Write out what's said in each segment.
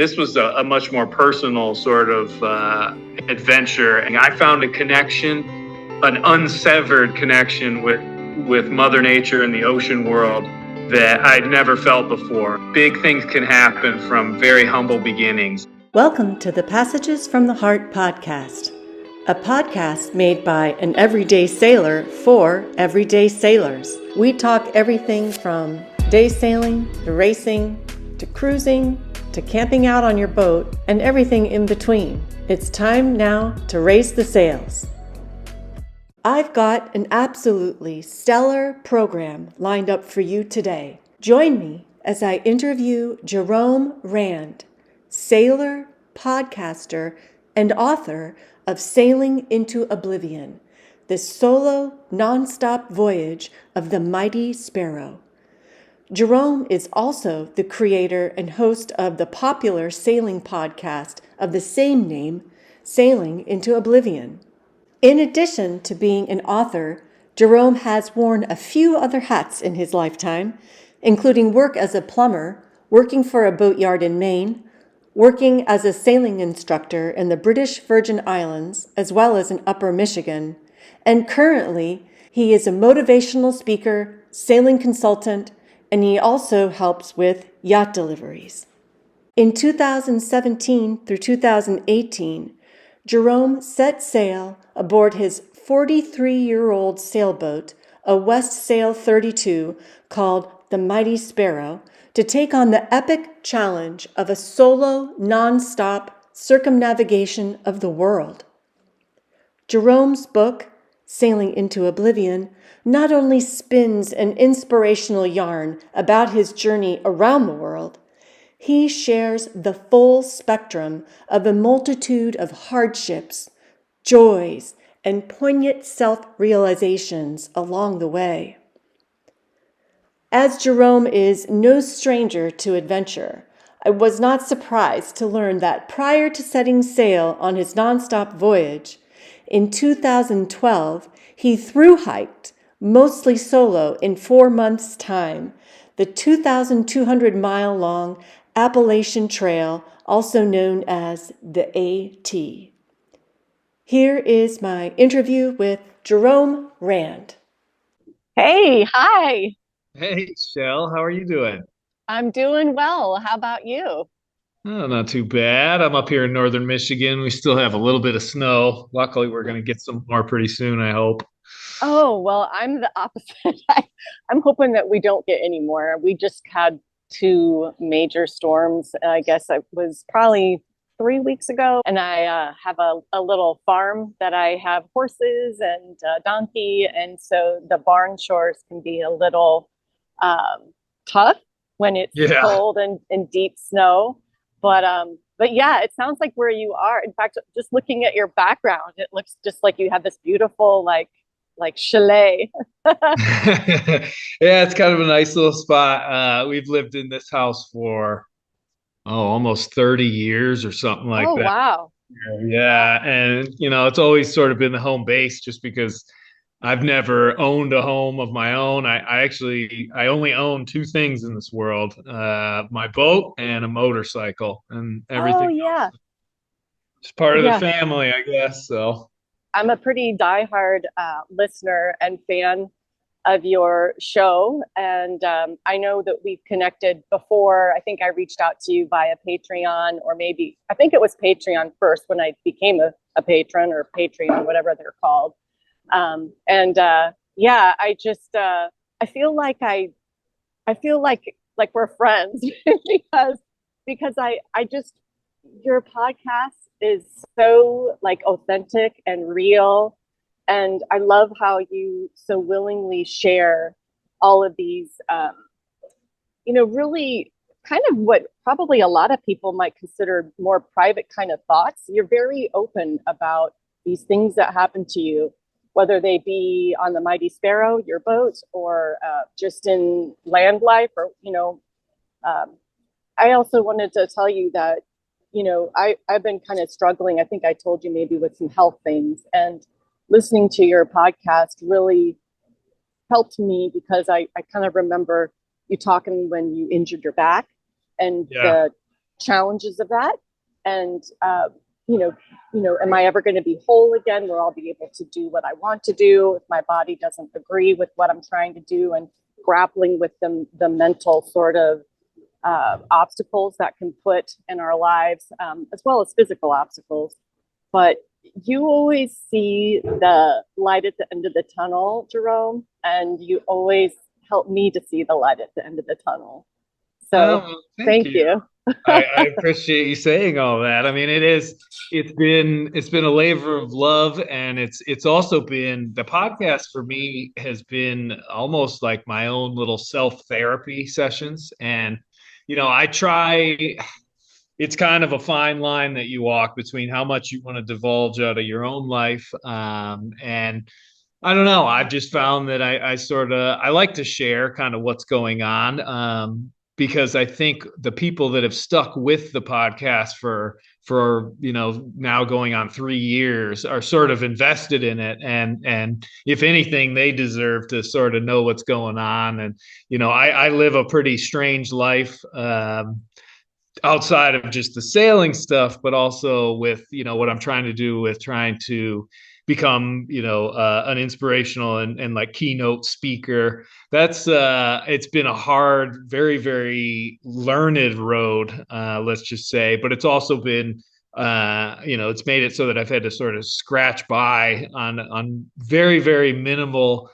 This was a much more personal sort of adventure. And I found a connection, an unsevered connection with Mother Nature and the ocean world that I'd never felt before. Big things can happen from very humble beginnings. Welcome to the Passages from the Heart podcast, a podcast made by an everyday sailor for everyday sailors. We talk everything from day sailing to racing to cruising to camping out on your boat and everything in between. It's time now to raise the sails. I've got an absolutely stellar program lined up for you today. Join me as I interview Jerome Rand, sailor, podcaster, and author of Sailing Into Oblivion, the Solo Non-stop Voyage of the Mighty Sparrow. Jerome is also the creator and host of the popular sailing podcast of the same name, Sailing Into Oblivion. In addition to being an author, Jerome has worn a few other hats in his lifetime, including work as a plumber, working for a boatyard in Maine, working as a sailing instructor in the British Virgin Islands, as well as in Upper Michigan, and currently he is a motivational speaker, sailing consultant, and he also helps with yacht deliveries. In 2017 through 2018, Jerome set sail aboard his 43-year-old sailboat, a Westsail 32 called the Mighty Sparrow, to take on the epic challenge of a solo non-stop circumnavigation of the world. Jerome's book, Sailing Into Oblivion, not only spins an inspirational yarn about his journey around the world, he shares the full spectrum of a multitude of hardships, joys, and poignant self-realizations along the way. As Jerome is no stranger to adventure, I was not surprised to learn that prior to setting sail on his nonstop voyage, in 2012, he thru-hiked, mostly solo in 4 months' time, the 2,200-mile-long Appalachian Trail, also known as the AT. Here is my interview with Jerome Rand. Hey, hi. Hey, Shell, how are you doing? I'm doing well. How about you? Oh, not too bad. I'm up here in northern Michigan. We still have a little bit of snow. Luckily, we're going to get some more pretty soon, I hope. Oh, well, I'm the opposite. I'm hoping that we don't get any more. We just had 2 major storms. I guess it was probably 3 weeks ago. And I have a little farm that I have horses and a donkey. And so the barn chores can be a little tough when it's cold and deep snow. But yeah, it sounds like where you are. In fact, just looking at your background, it looks just like you have this beautiful like chalet. Yeah, it's kind of a nice little spot. We've lived in this house for almost 30 years or something like that. Oh, wow. Yeah, and it's always sort of been the home base just because I've never owned a home of my own. I only own 2 things in this world, my boat and a motorcycle, and everything else is part of the family, I guess. So I'm a pretty diehard listener and fan of your show. And I know that we've connected before. I think I reached out to you via Patreon, or maybe, I think it was Patreon first when I became a patron, or Patreon, whatever they're called. I just, I feel like we're friends because I just, your podcast is so like authentic and real. And I love how you so willingly share all of these, really kind of what probably a lot of people might consider more private kind of thoughts. You're very open about these things that happen to you, whether they be on the Mighty Sparrow, your boat, or just in land life, or, I also wanted to tell you that, I've been kind of struggling. I think I told you maybe with some health things, and listening to your podcast really helped me because I kind of remember you talking when you injured your back, and the challenges of that. And, am I ever going to be whole again where I'll be able to do what I want to do if my body doesn't agree with what I'm trying to do, and grappling with the mental sort of obstacles that can put in our lives, as well as physical obstacles. But you always see the light at the end of the tunnel, Jerome, and you always help me to see the light at the end of the tunnel. So thank you. I appreciate you saying all that. I mean, it's been a labor of love, and it's also been, the podcast for me has been almost like my own little self-therapy sessions. And, I try, it's kind of a fine line that you walk between how much you want to divulge out of your own life. And I don't know. I've just found that I like to share kind of what's going on, because I think the people that have stuck with the podcast for now going on 3 years are sort of invested in it, and if anything, they deserve to sort of know what's going on. And I live a pretty strange life. Outside of just the sailing stuff, but also with what I'm trying to do with trying to become an inspirational and like keynote speaker. That's it's been a hard, very, very learned road, let's just say, but it's also been it's made it so that I've had to sort of scratch by on very, very minimal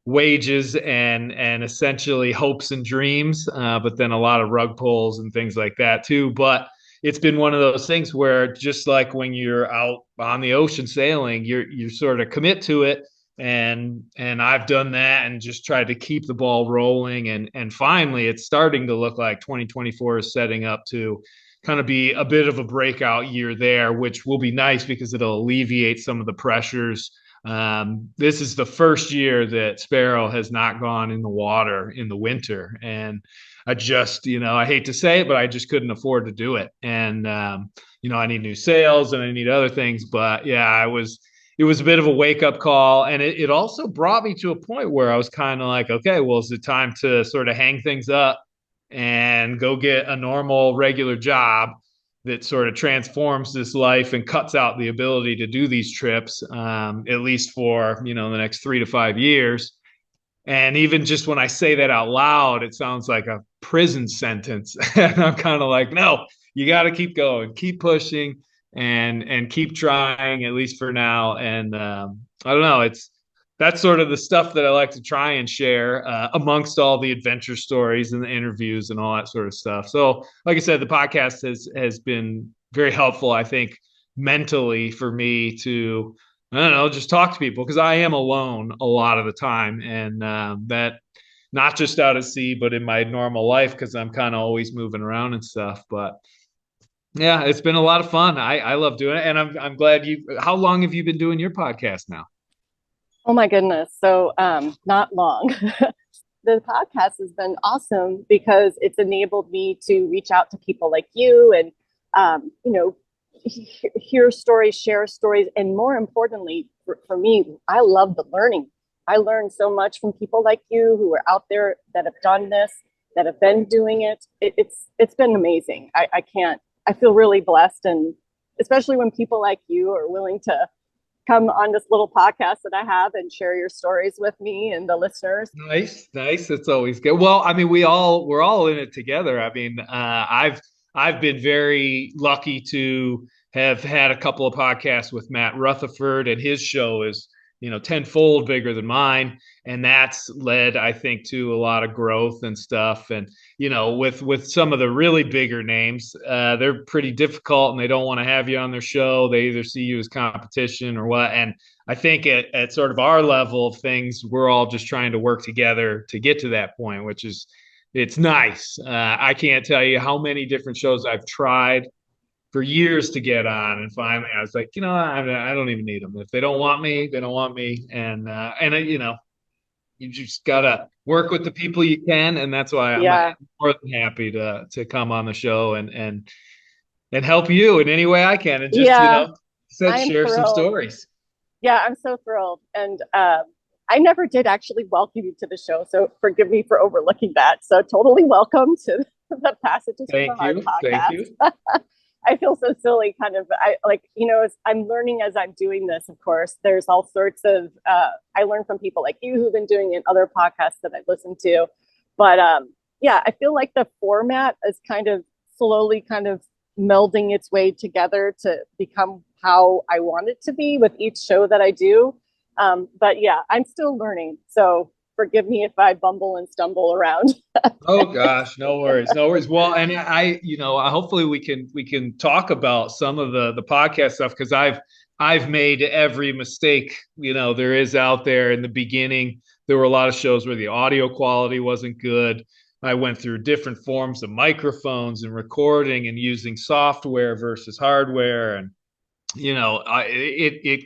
wages and essentially hopes and dreams, but then a lot of rug pulls and things like that too. But it's been one of those things where, just like when you're out on the ocean sailing, you sort of commit to it, and I've done that and just tried to keep the ball rolling, and finally it's starting to look like 2024 is setting up to kind of be a bit of a breakout year there, which will be nice because it'll alleviate some of the pressures. This is the first year that Sparrow has not gone in the water in the winter. And I just, I hate to say it, but I just couldn't afford to do it. And, I need new sails and I need other things. But yeah, it was a bit of a wake up call. And it also brought me to a point where I was kind of like, okay, well, is it time to sort of hang things up and go get a normal, regular job that sort of transforms this life and cuts out the ability to do these trips, at least for, the next 3 to 5 years. And even just when I say that out loud, it sounds like a prison sentence. And I'm kind of like, no, you got to keep going, keep pushing, and keep trying, at least for now. And I don't know, that's sort of the stuff that I like to try and share, amongst all the adventure stories and the interviews and all that sort of stuff. So, like I said, the podcast has been very helpful, I think, mentally for me to, I don't know, just talk to people, because I am alone a lot of the time, and that, not just out at sea, but in my normal life, because I'm kind of always moving around and stuff. But yeah, it's been a lot of fun. I love doing it, and I'm glad you. How long have you been doing your podcast now? Oh my goodness. So not long. The podcast has been awesome because it's enabled me to reach out to people like you and, hear stories, share stories. And more importantly, for me, I love the learning. I learned so much from people like you who are out there that have done this, that have been doing it. It's been amazing. I feel really blessed. And especially when people like you are willing to come on this little podcast that I have and share your stories with me and the listeners. Nice. It's always good. Well, I mean, we're all in it together. I mean, I've been very lucky to have had a couple of podcasts with Matt Rutherford, and his show is, tenfold bigger than mine. And that's led, I think, to a lot of growth and stuff. And, with some of the really bigger names, they're pretty difficult and they don't want to have you on their show. They either see you as competition or what. And I think at sort of our level of things, we're all just trying to work together to get to that point, which is, it's nice. I can't tell you how many different shows I've tried for years to get on, and finally I was like, I don't even need them. If they don't want me, they don't want me. And you just gotta work with the people you can, and that's why I'm more than happy to come on the show and help you in any way I can, and just share some stories. Yeah, I'm so thrilled. And I never did actually welcome you to the show, so forgive me for overlooking that. So totally welcome to the Passages from the Thank Heart you. Thank you. podcast. I feel so silly, kind of. I like, as I'm learning as I'm doing this, of course, there's all sorts of, I learn from people like you who've been doing it, other podcasts that I've listened to. But yeah, I feel like the format is kind of slowly kind of melding its way together to become how I want it to be with each show that I do. But yeah, I'm still learning. So forgive me if I bumble and stumble around. Oh gosh, no worries, no worries. Well, and hopefully we can talk about some of the podcast stuff because I've made every mistake there is out there. In the beginning, there were a lot of shows where the audio quality wasn't good. I went through different forms of microphones and recording and using software versus hardware, and it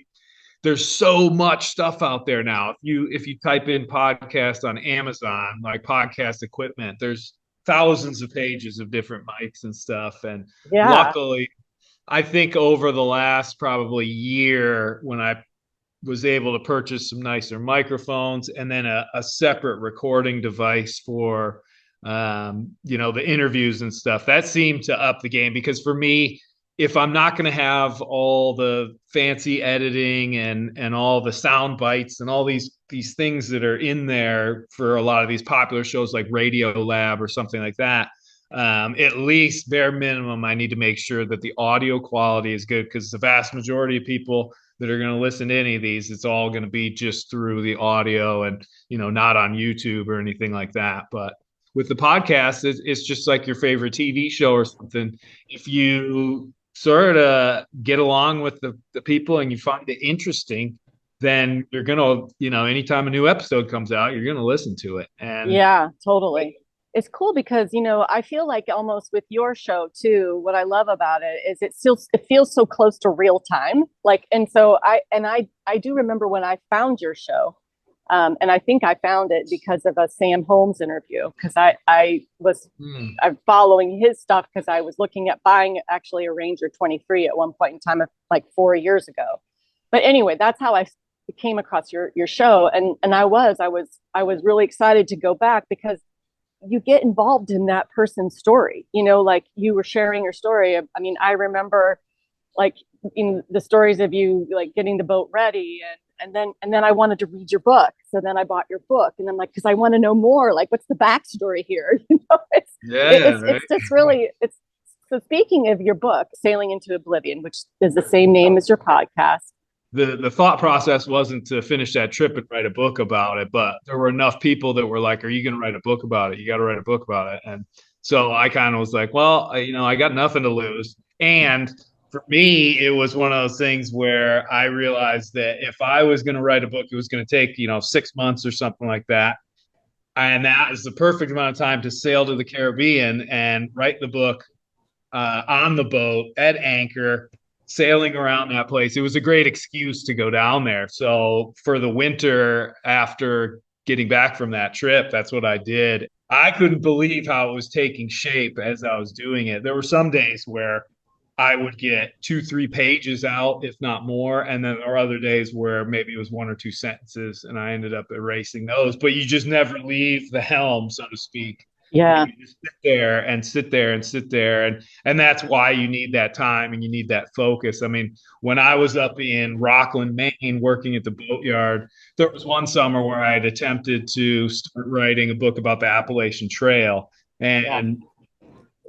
there's so much stuff out there now. If you type in podcast on Amazon, like podcast equipment, there's thousands of pages of different mics and stuff. And Yeah. luckily, I think over the last probably year, when I was able to purchase some nicer microphones and then a separate recording device for the interviews and stuff, that seemed to up the game. Because for me, if I'm not going to have all the fancy editing and all the sound bites and all these things that are in there for a lot of these popular shows like Radio Lab or something like that, at least bare minimum, I need to make sure that the audio quality is good, because the vast majority of people that are going to listen to any of these, it's all going to be just through the audio and not on YouTube or anything like that. But with the podcast, it's just like your favorite TV show or something. If you sort of get along with the people and you find it interesting, then you're gonna, anytime a new episode comes out, you're gonna listen to it. And yeah, totally. It's cool because I feel like almost with your show too, what I love about it is it feels so close to real time. Like, and so I do remember when I found your show. And I think I found it because of a Sam Holmes interview, because I'm following his stuff because I was looking at buying actually a Ranger 23 at one point in time, like 4 years ago. But anyway, that's how I came across your show, and I was really excited to go back because you get involved in that person's story. Like you were sharing your story. I mean, I remember like in the stories of you like getting the boat ready and then I wanted to read your book. So then I bought your book, and I'm like, because I want to know more. Like, what's the backstory here? It's just really it's. So speaking of your book, Sailing Into Oblivion, which is the same name as your podcast. The thought process wasn't to finish that trip and write a book about it, but there were enough people that were like, "Are you going to write a book about it? You got to write a book about it." And so I kind of was like, "Well, I got nothing to lose." And for me, it was one of those things where I realized that if I was going to write a book, it was going to take 6 months or something like that, and that is the perfect amount of time to sail to the Caribbean and write the book on the boat at anchor, sailing around that place. It was a great excuse to go down there. So for the winter, after getting back from that trip, that's what I did. I couldn't believe how it was taking shape as I was doing it. There were some days where I would get 2-3 pages out, if not more. And then there are other days where maybe it was 1 or 2 sentences and I ended up erasing those. But you just never leave the helm, so to speak. Yeah. You just sit there and sit there and sit there. And that's why you need that time and you need that focus. I mean, when I was up in Rockland, Maine, working at the boatyard, there was one summer where I had attempted to start writing a book about the Appalachian Trail. And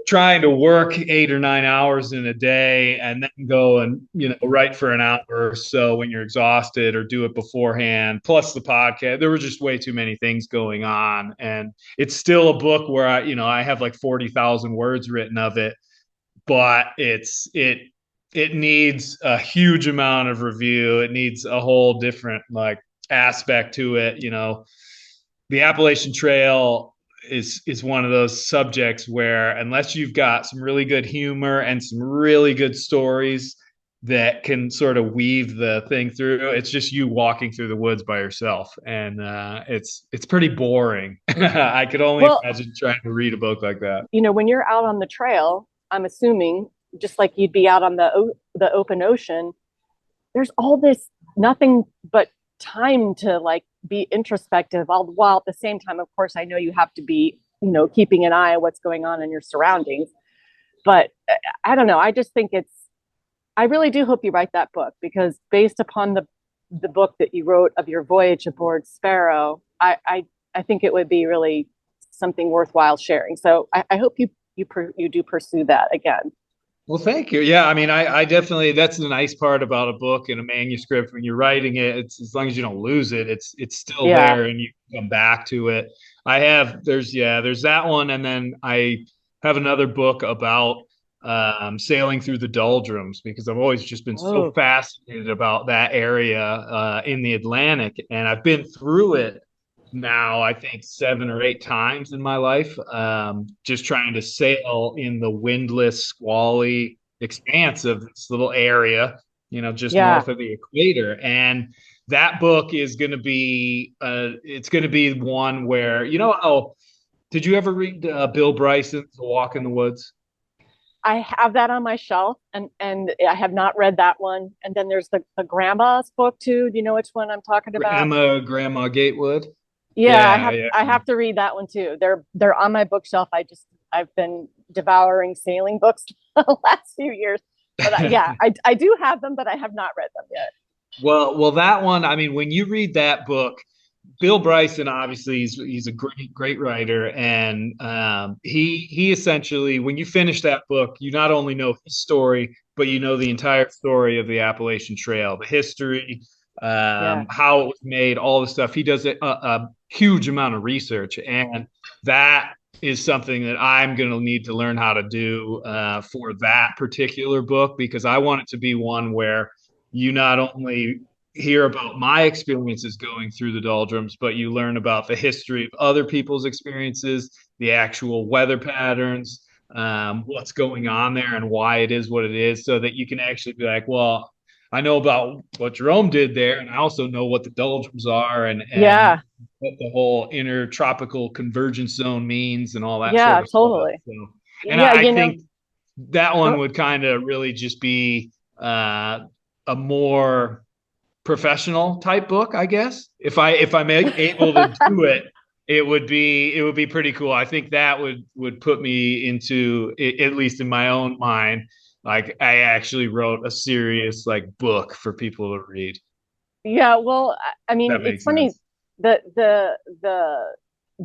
trying to work 8 or 9 hours in a day and then go and write for an hour or so when you're exhausted, or do it beforehand, plus the podcast, there were just way too many things going on. And it's still a book where I have like 40,000 words written of it, but it needs a huge amount of review. It needs a whole different like aspect to it. The Appalachian Trail is one of those subjects where, unless you've got some really good humor and some really good stories that can sort of weave the thing through, it's just you walking through the woods by yourself, and it's pretty boring. I could only imagine trying to read a book like that. When you're out on the trail, I'm assuming just like you'd be out on the open ocean, there's all this nothing but time to like be introspective, all while at the same time, of course, I know you have to be keeping an eye on what's going on in your surroundings. But I don't know. I just think I really do hope you write that book, because based upon the book that you wrote of your voyage aboard Sparrow, I think it would be really something worthwhile sharing. So I hope you do pursue that again. Well, thank you. Yeah, I mean, I definitely, that's the nice part about a book and a manuscript. When you're writing it, it's as long as you don't lose it, it's still Yeah. there and you can come back to it. There's that one, and then I have another book about sailing through the doldrums, because I've always just been so Oh, fascinated about that area in the Atlantic, and I've been through it now, I think 7 or 8 times in my life, just trying to sail in the windless, squally expanse of this little area, just yeah. north of the equator. And that book is going to be, it's going to be one where, did you ever read Bill Bryson's The Walk in the Woods? I have that on my shelf, and I have not read that one. And then there's the grandma's book too. Do you know which one I'm talking about? Grandma Gatewood. Yeah, Yeah, yeah. I have to read that one too. They're on my bookshelf. I've been devouring sailing books the last few years. But I do have them, but I have not read them yet. Well, that one, I mean, when you read that book, Bill Bryson, obviously, he's a great writer, and he essentially, when you finish that book, you not only know his story, but you know the entire story of the Appalachian Trail, the history, Yeah. how it was made, all the stuff. He does a huge amount of research, and that is something that I'm going to need to learn how to do for that particular book, because I want it to be one where you not only hear about my experiences going through the doldrums, but you learn about the history of other people's experiences, the actual weather patterns, what's going on there and why it is what it is, so that you can actually be like, well, I know about what Jerome did there, and I also know what the doldrums are, and Yeah. what the whole intertropical convergence zone means and all that sort Yeah, of stuff. totally. So, and Yeah, I think that one go, would kind of really just be a more professional type book, I guess. If I'm able to do it, it would be pretty cool. I think that would put me into, at least in my own mind, like I actually wrote a serious like book for people to read. yeah, well, I If mean, that it's makes funny, sense. the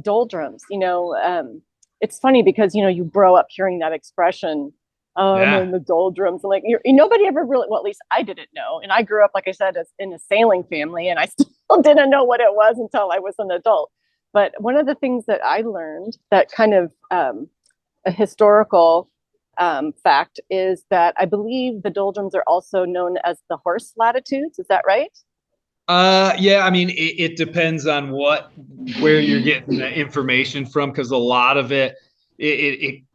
doldrums, it's funny because you grow up hearing that expression, I'm Yeah. in the doldrums, and like nobody ever really, well, at least I didn't know. And I grew up, like I said, in a sailing family, and I still didn't know what it was until I was an adult. But one of the things that I learned, that kind of a historical fact, is that I believe the doldrums are also known as the horse latitudes. Is that right? Yeah, I mean, it depends on where you're getting the information from, because a lot of it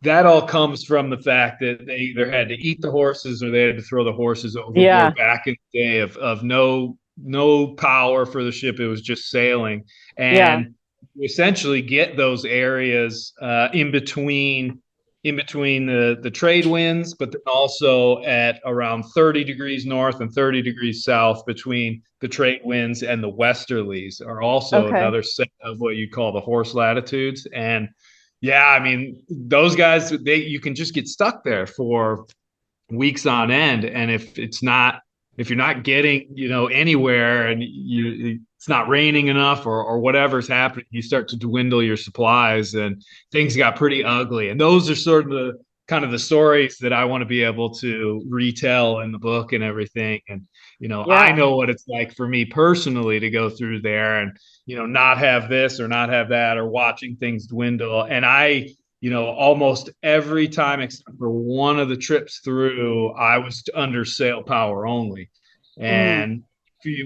that all comes from the fact that they either had to eat the horses or they had to throw the horses overboard Yeah. back in the day of no power for the ship. It was just sailing, Yeah. and you essentially get those areas in between the trade winds, but then also at around 30 degrees north and 30 degrees south between the trade winds and the westerlies are also Okay. another set of what you call the horse latitudes. And yeah, I mean, those guys, you can just get stuck there for weeks on end. And if you're not getting, anywhere, and it's not raining enough, or whatever's happening, you start to dwindle your supplies, and things got pretty ugly. And those are sort of the kind of the stories that I want to be able to retell in the book and everything. And, I Yeah. know what it's like for me personally to go through there and, not have this or not have that, or watching things dwindle. And almost every time except for one of the trips through, I was under sail power only. Mm. And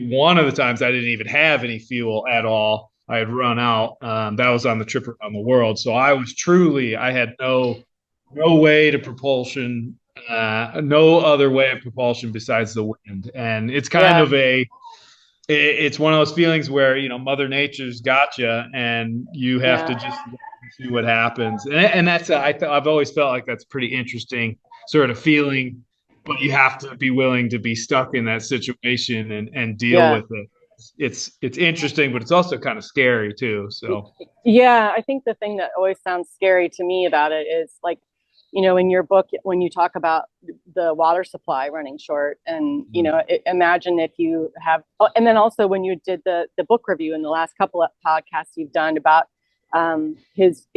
one of the times I didn't even have any fuel at all. I had run out. That was on the trip around the world. So I had no way to propulsion, no other way of propulsion besides the wind. And it's kind Yeah. of it's one of those feelings where Mother Nature's got you, and you have to Yeah. just see what happens. And that's I've always felt like that's pretty interesting sort of feeling, but you have to be willing to be stuck in that situation and deal Yeah. with it. it's interesting, but it's also kind of scary too. So Yeah, I think the thing that always sounds scary to me about it is like, in your book, when you talk about the water supply running short, and imagine if you have, oh, and then also when you did the book review in the last couple of podcasts you've done about his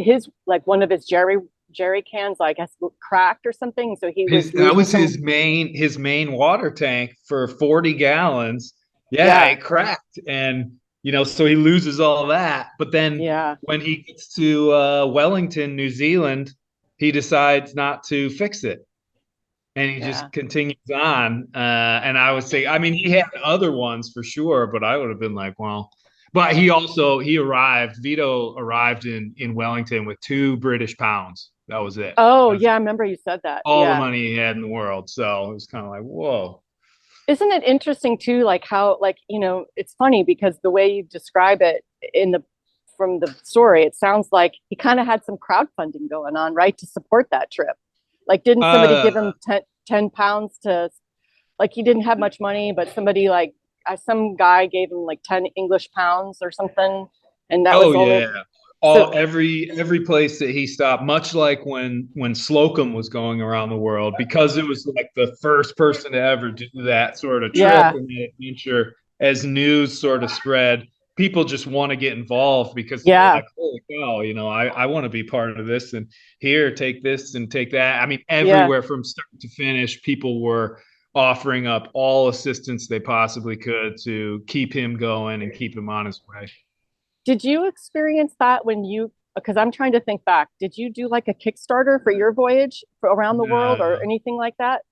like one of his jerry cans, I guess, cracked or something, so he was that losing was some. his main water tank for 40 gallons. Yeah, Yeah, it cracked, and so he loses all that. But then yeah, when he gets to Wellington, New Zealand, he decides not to fix it, and he yeah. just continues on. And I would say, I mean, he had other ones for sure, but I would have been like, well. But Vito arrived in Wellington with 2 British pounds. That was it. Oh, That's yeah, I remember you said that. all the Yeah. money he had in the world. So it was kind of like, whoa. Isn't it interesting too, like how, like, it's funny because the way you describe it in the from the story, it sounds like he kind of had some crowdfunding going on, right, to support that trip. Like, didn't somebody give Uh, him 10 pounds to, like, he didn't have much money, but somebody like, some guy gave him like 10 English pounds or something. And that oh was only, yeah. so, Every place that he stopped, much like when Slocum was going around the world, because it was like the first person to ever do that sort of trip yeah, and that adventure. As news sort of spread, people just want to get involved because they're yeah, like, holy cow, I want to be part of this, and here, take this and take that. I mean, yeah. everywhere from start to finish, people were offering up all assistance they possibly could to keep him going and keep him on his way. Did you experience that when because I'm trying to think back, did you do like a Kickstarter for your voyage around the world or Uh, anything like that?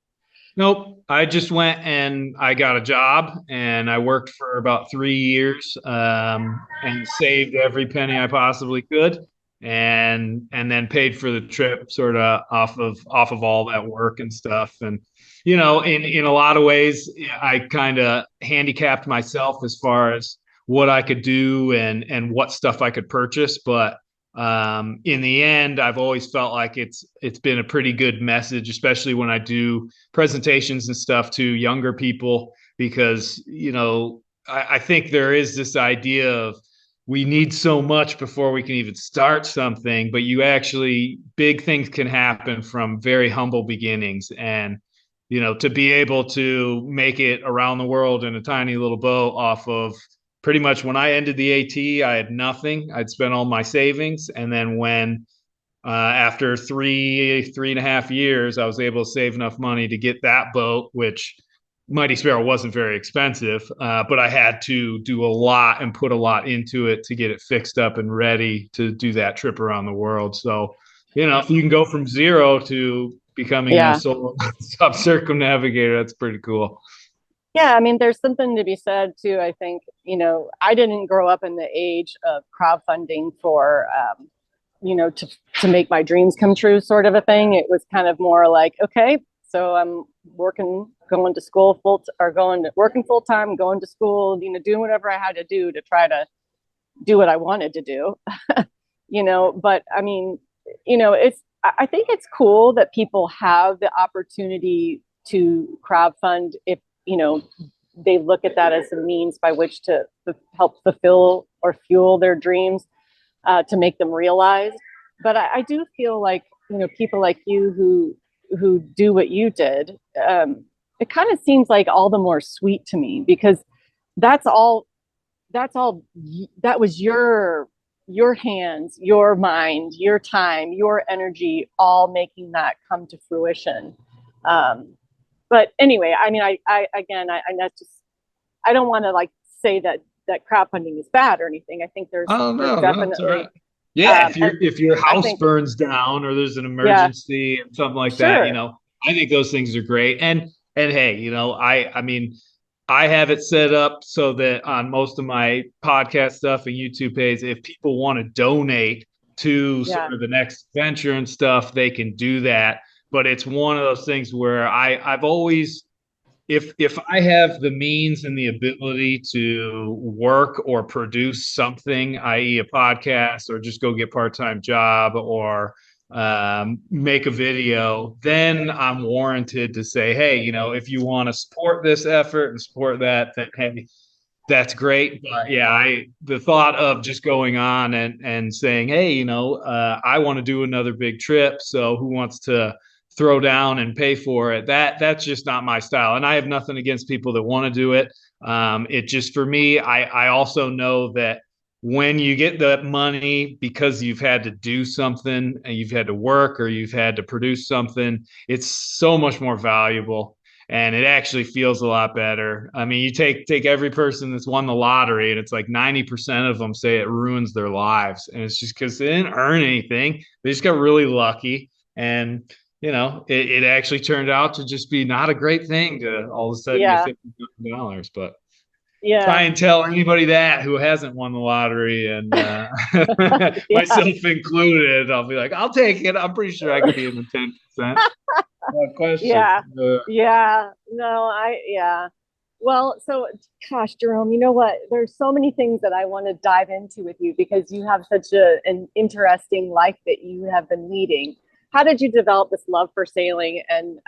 Nope. I just went and I got a job and I worked for about 3 years, and saved every penny I possibly could, and then paid for the trip sort of off of all that work and stuff. And in a lot of ways, I kind of handicapped myself as far as what I could do and what stuff I could purchase. But in the end, I've always felt like it's been a pretty good message, especially when I do presentations and stuff to younger people, because I think there is this idea of we need so much before we can even start something, but big things can happen from very humble beginnings. And to be able to make it around the world in a tiny little boat off of pretty much, when I ended the AT, I had nothing. I'd spent all my savings. And then after 3.5 years, I was able to save enough money to get that boat, which Mighty Sparrow wasn't very expensive, but I had to do a lot and put a lot into it to get it fixed up and ready to do that trip around the world. So, if you can go from zero to becoming a Yeah. solo stop circumnavigator, that's pretty cool. Yeah, I mean, there's something to be said too. I think, I didn't grow up in the age of crowdfunding for, to make my dreams come true, sort of a thing. It was kind of more like, okay, so I'm going to school working full time, going to school, doing whatever I had to do to try to do what I wanted to do. But I mean, I think it's cool that people have the opportunity to crowdfund if, they look at that as a means by which to help fulfill or fuel their dreams, to make them realized. But I do feel like, people like you who do what you did, it kind of seems like all the more sweet to me, because that's all that was your hands, your mind, your time, your energy, all making that come to fruition. But anyway, I mean, I again, I that's just, I don't want to like say that crowdfunding is bad or anything. I think Oh there's no, no, it's all right. definitely, Yeah, if and your I house think, burns down or there's an yeah, emergency and something like that, sure, I think those things are great. And hey, I mean, I have it set up so that on most of my podcast stuff and YouTube page, if people want to donate to yeah, sort of the next venture and stuff, they can do that. But it's one of those things where I've always, if I have the means and the ability to work or produce something, i.e., a podcast, or just go get part-time job, or make a video, then I'm warranted to say, hey, if you want to support this effort and support that, then hey, That's great. But yeah, the thought of just going on and saying, hey, I want to do another big trip. So who wants to throw down and pay for it? That's just not my style. And I have nothing against people that want to do it. It just for me, I also know that when you get that money because you've had to do something and you've had to work or you've had to produce something, it's so much more valuable and it actually feels a lot better. I mean, you take every person that's won the lottery, and it's like 90% of them say it ruins their lives, and it's just because they didn't earn anything. They just got really lucky, and it actually turned out to just be not a great thing to all of a sudden get Yeah, $50,000. But try yeah, and tell anybody that who hasn't won the lottery, and yeah, myself included, I'll be like, I'll take it. I'm pretty sure I could be in the 10%. No question. yeah, yeah. No, yeah. Well, so gosh, Jerome, you know what? There's so many things that I want to dive into with you because you have such an interesting life that you have been leading. How did you develop this love for sailing, and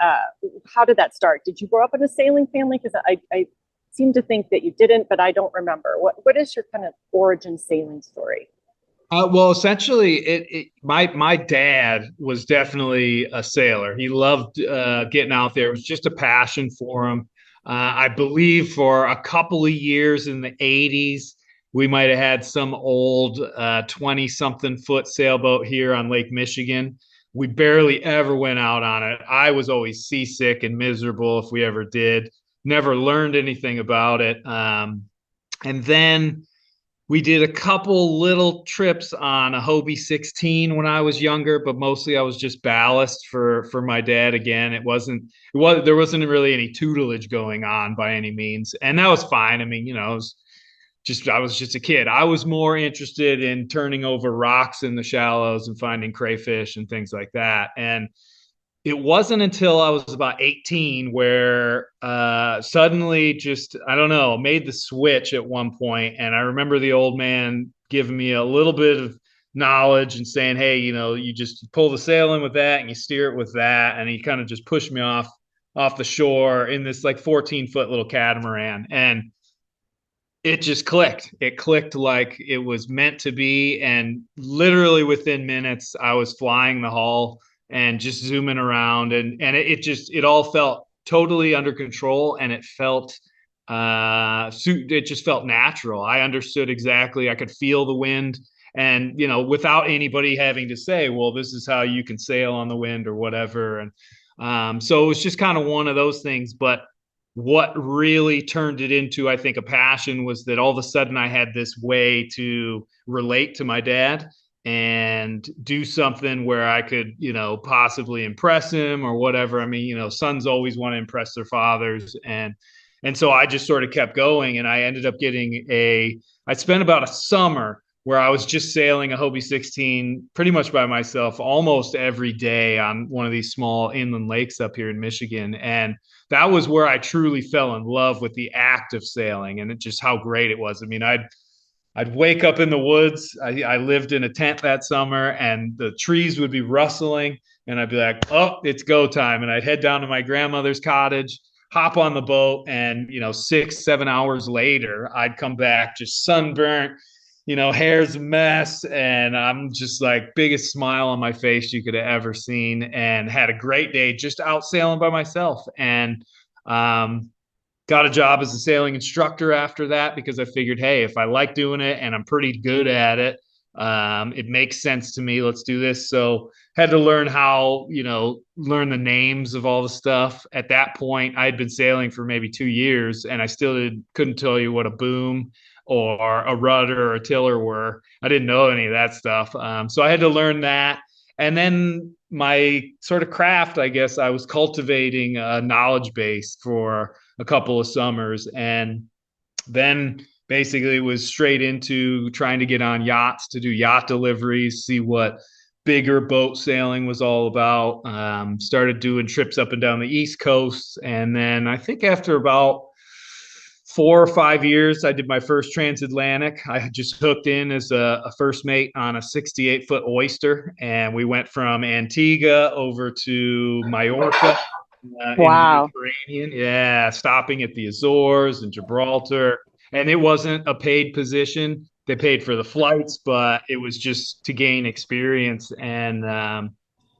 how did that start? Did you grow up in a sailing family? Because I seem to think that you didn't, but I don't remember. What is your kind of origin sailing story? Well, essentially, my dad was definitely a sailor. He loved getting out there. It was just a passion for him. I believe for a couple of years in the '80s, we might have had some old 20-something foot sailboat here on Lake Michigan. We barely ever went out on it. I was always seasick and miserable if we ever did. Never learned anything about it. And then we did a couple little trips on a Hobie 16 when I was younger, but mostly I was just ballast for my dad. Again, there wasn't really any tutelage going on by any means, and that was fine. I mean, I was just a kid. I was more interested in turning over rocks in the shallows and finding crayfish and things like that. And it wasn't until I was about 18 where suddenly just, I don't know, made the switch at one point. And I remember the old man giving me a little bit of knowledge and saying, hey, you just pull the sail in with that and you steer it with that. And he kind of just pushed me off the shore in this like 14-foot little catamaran. And it just clicked. It clicked like it was meant to be. And literally within minutes, I was flying the hull and just zooming around. And it all felt totally under control. And it just felt natural. I understood exactly. I could feel the wind. And, without anybody having to say, well, this is how you can sail on the wind or whatever. And so it was just kind of one of those things. But what really turned it into, I think, a passion was that all of a sudden I had this way to relate to my dad and do something where I could, possibly impress him or whatever. I mean, sons always want to impress their fathers. And so I just sort of kept going and I ended up I spent about a summer where I was just sailing a Hobie 16 pretty much by myself almost every day on one of these small inland lakes up here in Michigan. And that was where I truly fell in love with the act of sailing and just how great it was. I mean, I'd wake up in the woods. I lived in a tent that summer and the trees would be rustling and I'd be like, oh, it's go time. And I'd head down to my grandmother's cottage, hop on the boat, and 6-7 hours later, I'd come back just sunburnt, hair's a mess, and I'm just like biggest smile on my face you could have ever seen, and had a great day just out sailing by myself. And got a job as a sailing instructor after that because I figured, hey, if I like doing it and I'm pretty good at it, it makes sense to me. Let's do this. So had to learn learn the names of all the stuff. At that point, I had been sailing for maybe 2 years and I still couldn't tell you what a boom or a rudder or a tiller were. I didn't know any of that stuff. So I had to learn that. And then my sort of craft, I guess, I was cultivating a knowledge base for a couple of summers. And then basically it was straight into trying to get on yachts to do yacht deliveries, see what bigger boat sailing was all about. Started doing trips up and down the East Coast. And then I think after about 4 or 5 years, I did my first transatlantic. I just hooked in as a first mate on a 68-foot oyster, and we went from Antigua over to Mallorca in the Wow. Mediterranean. Yeah, stopping at the Azores and Gibraltar. and it wasn't a paid position. They paid for the flights, but it was just to gain experience. And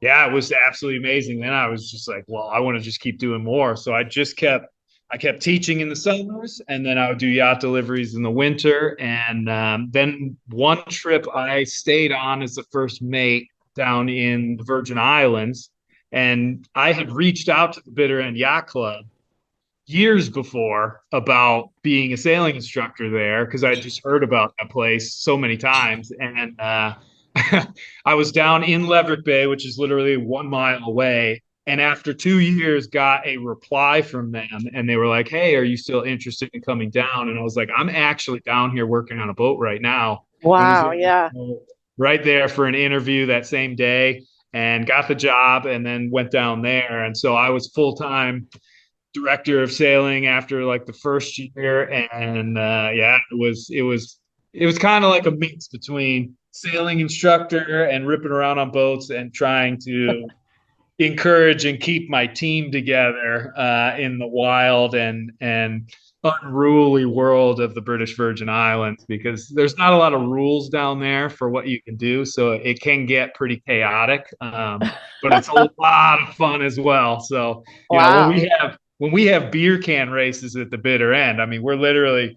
yeah, it was absolutely amazing. Then I was just like, well, I want to just keep doing more. So I kept teaching in the summers, and then I would do yacht deliveries in the winter. And then one trip I stayed on as the first mate down in the Virgin Islands, and I had reached out to the Bitter End Yacht Club years before about being a sailing instructor there because I just heard about that place so many times. And I was down in Leverett Bay, which is literally 1 mile away. And after 2 years, got a reply from them, and they were like, "Hey, are you still interested in coming down?" And I was like, "I'm actually down here working on a boat right now," and was Wow. able to Yeah. go right there for an interview that same day, and got the job, and then went down there. And so I was full time director of sailing after like the first year, and yeah, it was kind of like a mix between sailing instructor and ripping around on boats and trying to encourage and keep my team together in the wild and unruly world of the British Virgin Islands, because there's not a lot of rules down there for what you can do, so it can get pretty chaotic, but it's a lot of fun as well. So Wow. when we have beer can races at the Bitter End, I mean, we're literally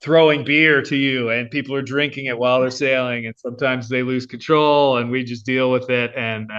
throwing beer to you, and people are drinking it while they're sailing, and sometimes they lose control and we just deal with it. And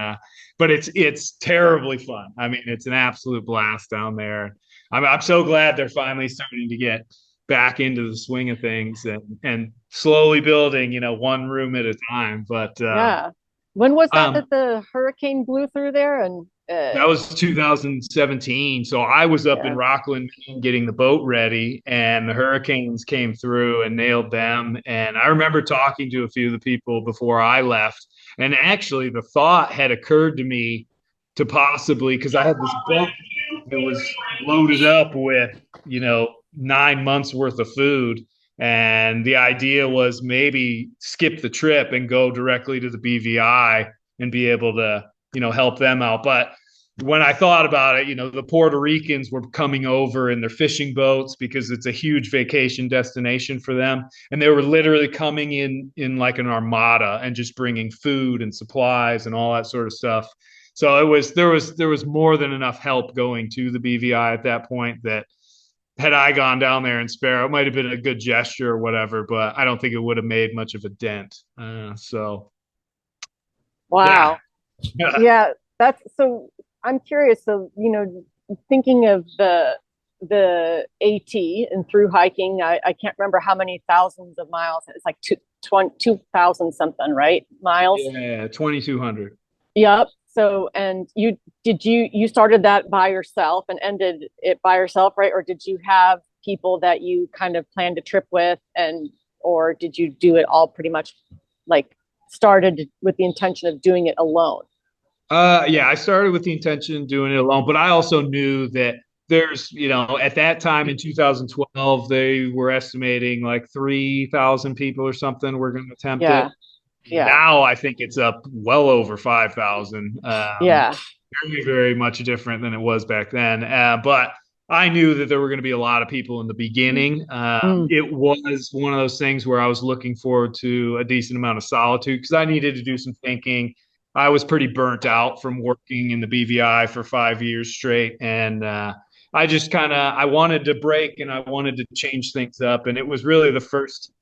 but it's terribly fun. I mean, it's an absolute blast down there. I'm so glad they're finally starting to get back into the swing of things, and slowly building, one room at a time. But Yeah. When was that um that the hurricane blew through there? And that was 2017. So I was up in yeah. Rockland, Maine, getting the boat ready, and the hurricanes came through and nailed them. And I remember talking to a few of the people before I left. And actually, the thought had occurred to me to possibly, because I had this boat that was loaded up with, 9 months worth of food. And the idea was maybe skip the trip and go directly to the BVI and be able to help them out. But when I thought about it, the Puerto Ricans were coming over in their fishing boats because it's a huge vacation destination for them. And they were literally coming in like an armada and just bringing food and supplies and all that sort of stuff. So there was more than enough help going to the BVI at that point that had I gone down there in Sparrow, it might have been a good gesture or whatever, but I don't think it would have made much of a dent. So yeah. Wow. Yeah. That's so I'm curious. So, thinking of the AT and through hiking, I can't remember how many thousands of miles. It's like 2,000 something, right? Miles. Yeah, 2,200. Yep. So, and you started that by yourself and ended it by yourself, right? Or did you have people that you kind of planned a trip with, or did you do it all pretty much like started with the intention of doing it alone? Yeah, I started with the intention of doing it alone, but I also knew that there's, at that time in 2012, they were estimating like 3,000 people or something were going to attempt it. Yeah. Yeah. Now I think it's up well over 5,000. Yeah. Very, very much different than it was back then. But I knew that there were going to be a lot of people in the beginning. Mm. It was one of those things where I was looking forward to a decent amount of solitude because I needed to do some thinking. I was pretty burnt out from working in the BVI for 5 years straight, and I just I wanted to break and I wanted to change things up. And it was really the first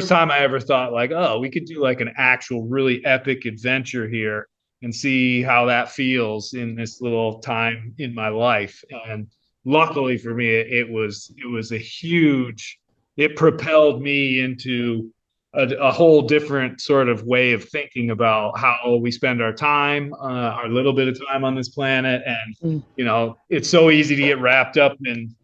time I ever thought like, oh, we could do like an actual really epic adventure here and see how that feels in this little time in my life. And luckily for me, it was a huge. It propelled me into a whole different sort of way of thinking about how we spend our time, our little bit of time on this planet. And Mm. it's so easy to get wrapped up in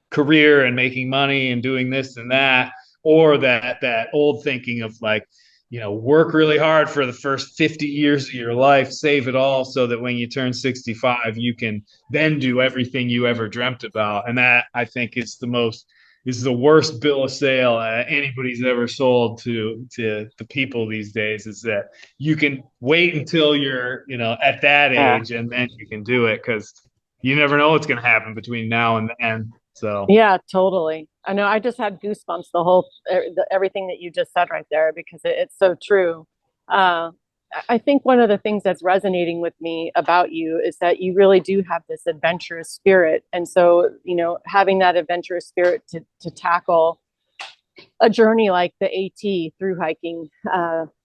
career and making money and doing this and that, or that old thinking of like, work really hard for the first 50 years of your life, save it all so that when you turn 65, you can then do everything you ever dreamt about. And that, I think, is the worst bill of sale anybody's ever sold to the people these days, is that you can wait until you're, at that Yeah. age and then you can do it, because you never know what's going to happen between now and then. So Yeah, totally. I know I just had goosebumps everything that you just said right there because it's so true. Uh, I think one of the things that's resonating with me about you is that you really do have this adventurous spirit. And so, having that adventurous spirit to tackle a journey like the AT through hiking,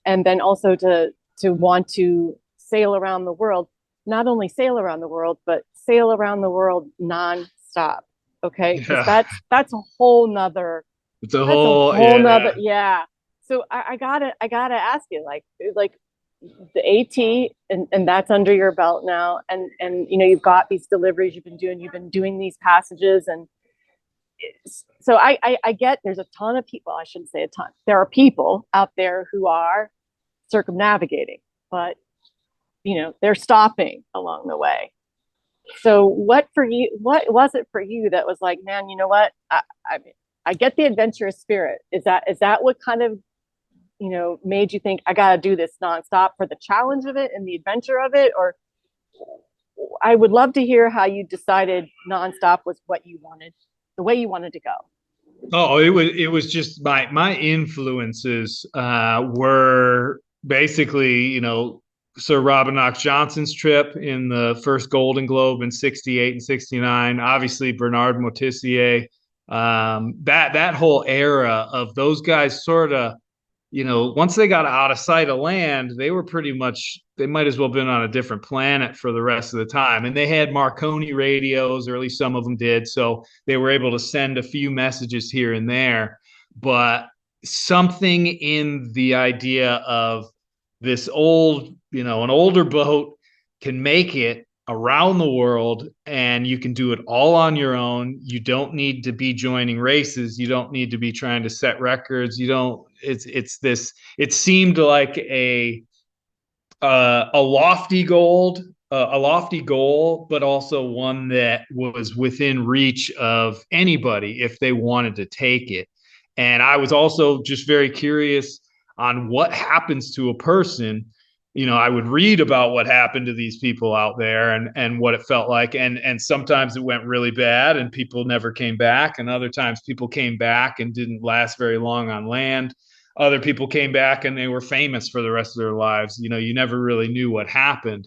and then also to want to sail around the world, not only sail around the world, but sail around the world nonstop. Okay, because Yeah. that's a whole nother It's a that's a whole, whole yeah. nother, yeah. So I gotta ask you, like the AT, and that's under your belt now, and you've got these deliveries you've been doing these passages, and so I get there's a ton of people. I shouldn't say a ton. There are people out there who are circumnavigating, but they're stopping along the way. So what was it for you that was like, man, you know what? I get the adventurous spirit. Is that what kind of, made you think I got to do this nonstop for the challenge of it and the adventure of it? Or I would love to hear how you decided nonstop was what you wanted, the way you wanted to go. Oh, it was just my influences were basically, Sir Robert Knox Johnson's trip in the first Golden Globe in '68 and '69. Obviously, Bernard Moitessier. That whole era of those guys sort of, once they got out of sight of land, they were pretty much, they might as well have been on a different planet for the rest of the time. And they had Marconi radios, or at least some of them did. So they were able to send a few messages here and there. But something in the idea of this an older boat can make it around the world, and you can do it all on your own. You don't need to be joining races. You don't need to be trying to set records. You don't, it's this, it seemed like a lofty goal, but also one that was within reach of anybody if they wanted to take it. And I was also just very curious on what happens to a person. I would read about what happened to these people out there, and what it felt like. And sometimes it went really bad and people never came back. And other times people came back and didn't last very long on land. Other people came back and they were famous for the rest of their lives. You never really knew what happened.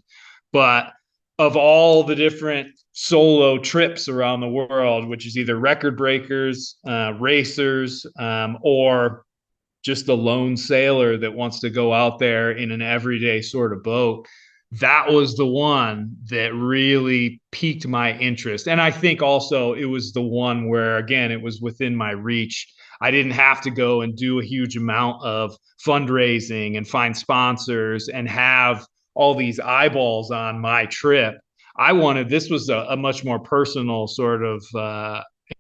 But of all the different solo trips around the world, which is either record breakers, racers, or just a lone sailor that wants to go out there in an everyday sort of boat, that was the one that really piqued my interest. And I think also it was the one where, again, it was within my reach. I didn't have to go and do a huge amount of fundraising and find sponsors and have all these eyeballs on my trip. This was a much more personal sort of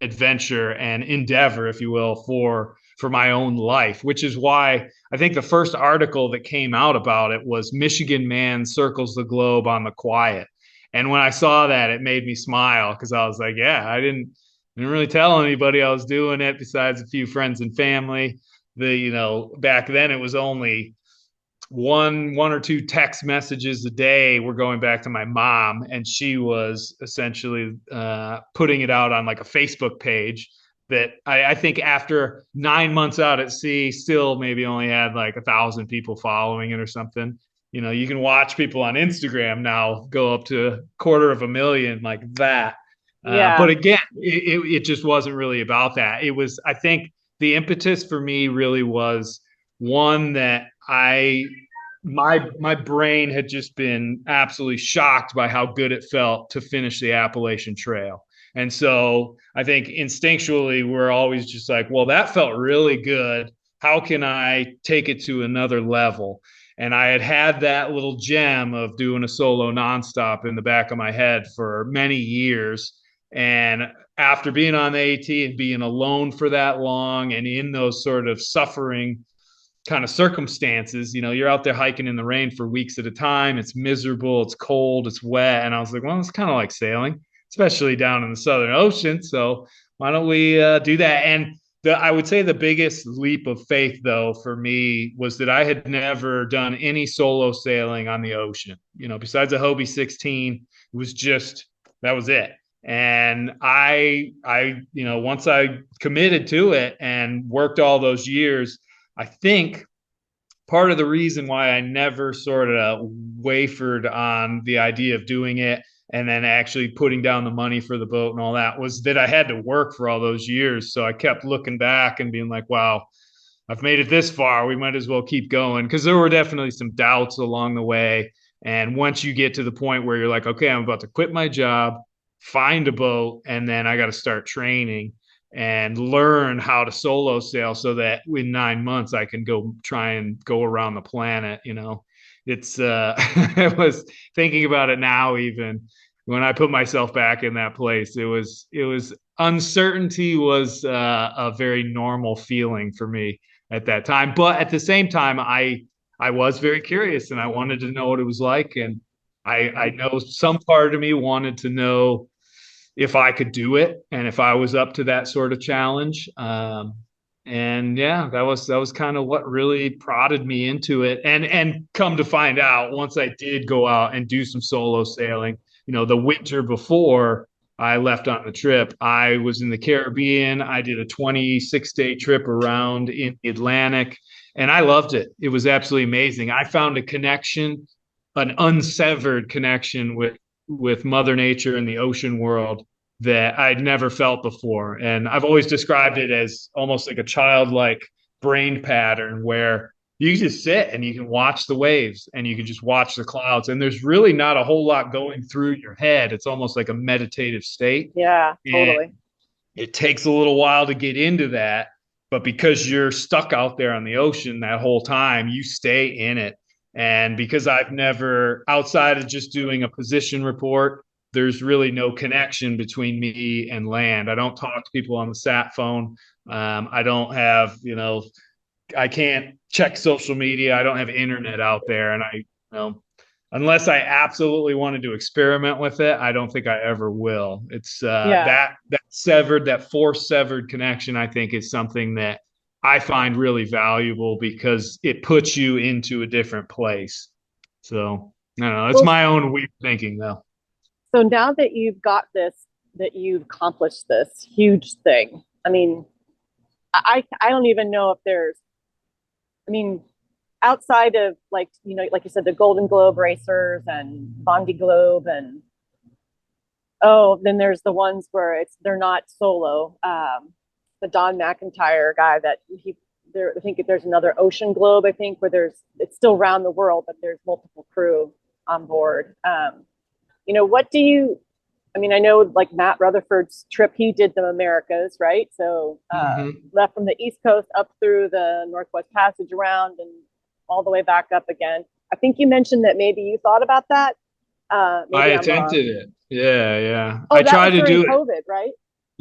adventure and endeavor, if you will, for my own life, which is why I think the first article that came out about it was Michigan Man Circles the Globe on the Quiet. And when I saw that, it made me smile because I was like, yeah, I didn't really tell anybody I was doing it besides a few friends and family. Back then it was only one or two text messages a day were going back to my mom, and she was essentially putting it out on like a Facebook page that I think after 9 months out at sea still maybe only had like 1,000 people following it or something. You can watch people on Instagram now go up to 250,000 like that. But Yeah. again, it just wasn't really about that. It was, I think the impetus for me really was one that my brain had just been absolutely shocked by how good it felt to finish the Appalachian Trail. And so I think instinctually we're always just like, well, that felt really good. How can I take it to another level? And I had that little gem of doing a solo nonstop in the back of my head for many years. And after being on the AT and being alone for that long and in those sort of suffering kind of circumstances, you're out there hiking in the rain for weeks at a time. It's miserable, it's cold, it's wet. And I was like, well, it's kind of like sailing, especially down in the Southern Ocean. So why don't we do that? And I would say the biggest leap of faith, though, for me was that I had never done any solo sailing on the ocean. Besides a Hobie 16, it was just, that was it. And once I committed to it and worked all those years, I think part of the reason why I never sort of wavered on the idea of doing it and then actually putting down the money for the boat and all that was that I had to work for all those years. So I kept looking back and being like, wow, I've made it this far. We might as well keep going, because there were definitely some doubts along the way. And once you get to the point where you're like, okay, I'm about to quit my job, find a boat, and then I got to start training and learn how to solo sail so that in 9 months I can go try and go around the planet. It's I was thinking about it now, even when I put myself back in that place, it was uncertainty was a very normal feeling for me at that time. But at the same time, I was very curious and I wanted to know what it was like. And I know some part of me wanted to know if I could do it and if I was up to that sort of challenge. And yeah, that was kind of what really prodded me into it. And come to find out, once I did go out and do some solo sailing, the winter before I left on the trip, I was in the Caribbean. I did a 26-day trip around in the Atlantic, and I loved it. It was absolutely amazing. I found a connection, an unsevered connection with Mother Nature and the ocean world that I'd never felt before. And I've always described it as almost like a childlike brain pattern where you can just sit and you can watch the waves and you can just watch the clouds. And there's really not a whole lot going through your head. It's almost like a meditative state. Yeah, And totally. it takes a little while to get into that. But because you're stuck out there on the ocean that whole time, you stay in it. And because I've never, outside of just doing a position report, there's really no connection between me and land. I don't talk to people on the sat phone. I don't have, I can't check social media. I don't have internet out there. And unless I absolutely wanted to experiment with it, I don't think I ever will. It's Yeah. that forced severed connection, I think, is something that I find really valuable because it puts you into a different place. So I don't know. It's Well, my own weird thinking, though. so now that you've got this, that you've accomplished this huge thing, I mean, I don't even know if there's, I mean, outside of like, like you said, the Golden Globe racers and Bondi Globe and, oh, then there's the ones where they're not solo. The Don McIntyre guy I think there's another Ocean Globe, I think, where it's still around the world, but there's multiple crew on board. What do you, I mean, I know like Matt Rutherford's trip, he did the Americas, right? So left from the East Coast up through the Northwest Passage around and all the way back up again. I think you mentioned that maybe you thought about that. I attempted it. Yeah. Oh, I that tried was to during do it. COVID, right?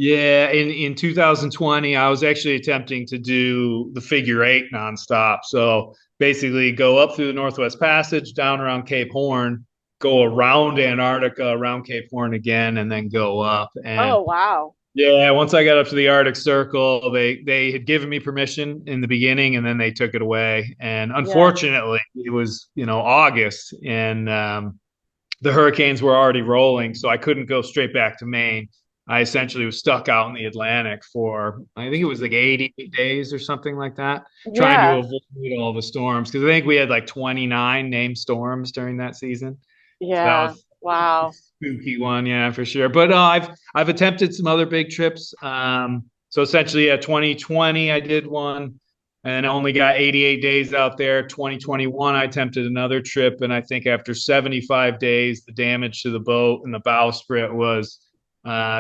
Yeah, in 2020, I was actually attempting to do the figure eight nonstop. So basically, go up through the Northwest Passage, down around Cape Horn, go around Antarctica, around Cape Horn again, and then go up. And Oh, wow. yeah, once I got up to the Arctic Circle, they had given me permission in the beginning, and then they took it away. And Yeah. unfortunately, it was August, and the hurricanes were already rolling, so I couldn't go straight back to Maine. I essentially was stuck out in the Atlantic for, I think it was like 80 days or something like that, trying to Yeah. avoid all the storms. Because I think we had like 29 named storms during that season. So that Yeah. was a Wow. spooky one, yeah, for sure. But I've attempted some other big trips. So essentially, 2020, I did one and only got 88 days out there. 2021, I attempted another trip, and I think after 75 days, the damage to the boat and the bowsprit was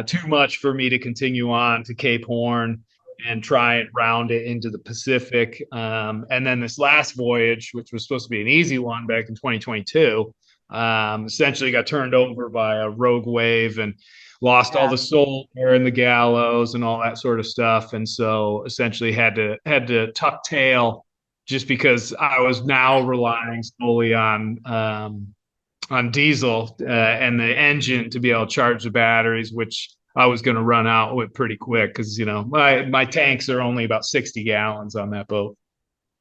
too much for me to continue on to Cape Horn and try and round it into the Pacific. And then this last voyage, which was supposed to be an easy one back in 2022, essentially got turned over by a rogue wave and lost all Yeah. the solar and the gallows and all that sort of stuff. And so essentially had to tuck tail just because I was now relying solely on diesel and the engine to be able to charge the batteries, which I was going to run out with pretty quick because my tanks are only about 60 gallons on that boat.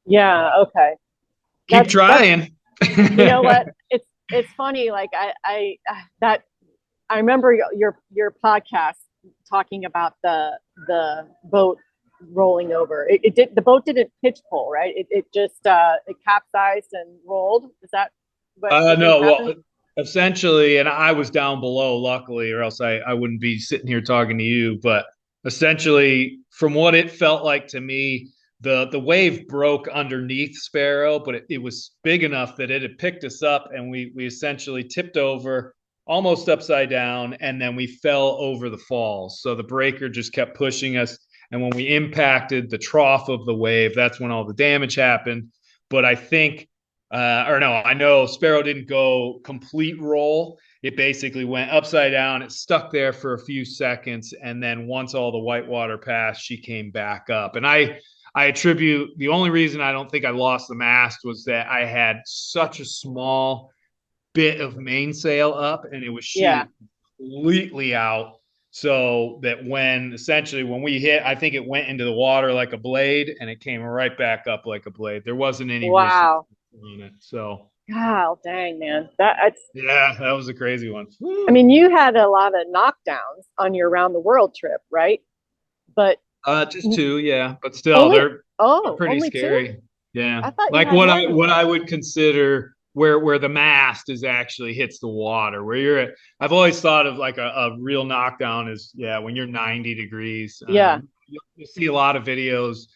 Yeah. Okay. Keep That's trying. you know what? It's funny. Like I that I remember your podcast talking about the boat rolling over. It did, the boat didn't pitch pull, right? It just it capsized and rolled. Is that what No, happened? well, essentially, and I was down below, luckily, or else I wouldn't be sitting here talking to you. But essentially, from what it felt like to me, the wave broke underneath Sparrow, but it was big enough that it had picked us up, and we essentially tipped over almost upside down, and then we fell over the falls. So the breaker just kept pushing us, and when we impacted the trough of the wave, that's when all the damage happened. But I think or no, I know Sparrow didn't go complete roll. It basically went upside down. It stuck there for a few seconds, and then once all the white water passed, she came back up. And I attribute the only reason I don't think I lost the mast was that I had such a small bit of mainsail up, and it was Yeah. sheeted completely out. So that when we hit, I think it went into the water like a blade, and it came right back up like a blade. There wasn't any resistance Wow. on it. So God dang, man. That's, yeah, that was a crazy one. I mean, you had a lot of knockdowns on your around the world trip, right? But Just two, yeah, but still, only, they're oh, pretty only two? scary. Yeah, I thought you like had more than what that. I would consider where the mast is actually hits the water. Where you're at, I've always thought of like a real knockdown is when you're 90 degrees. Yeah. You'll see a lot of videos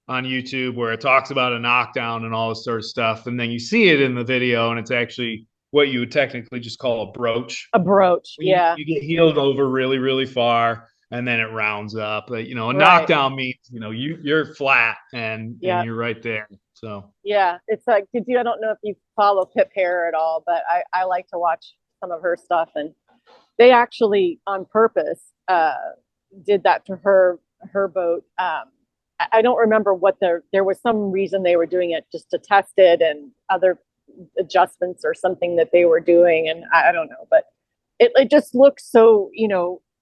on YouTube where it talks about a knockdown and all this sort of stuff, and then you see it in the video, and it's actually what you would technically just call a broach. A brooch. Yeah. You get healed over really, really far, and then it rounds up. But a Right. knockdown means you're flat and Yeah. you're right there. So Yeah. It's like, did you, I don't know if you follow Pip Hare at all, but I like to watch some of her stuff. And they actually on purpose did that to her boat. I don't remember what there was some reason they were doing it just to test it and other adjustments or something that they were doing. And I don't know, but it just looks so,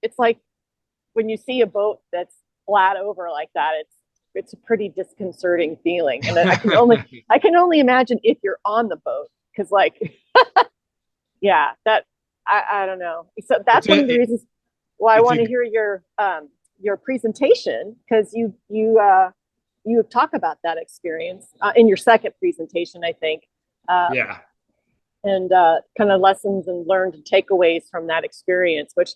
it's like when you see a boat that's flat over like that, it's a pretty disconcerting feeling. And I can only imagine if you're on the boat. Cause like, yeah, that I don't know. So that's one of the reasons why I want to hear your presentation, because you talk about that experience in your second presentation, I think. yeah. And kind of lessons and learned takeaways from that experience, which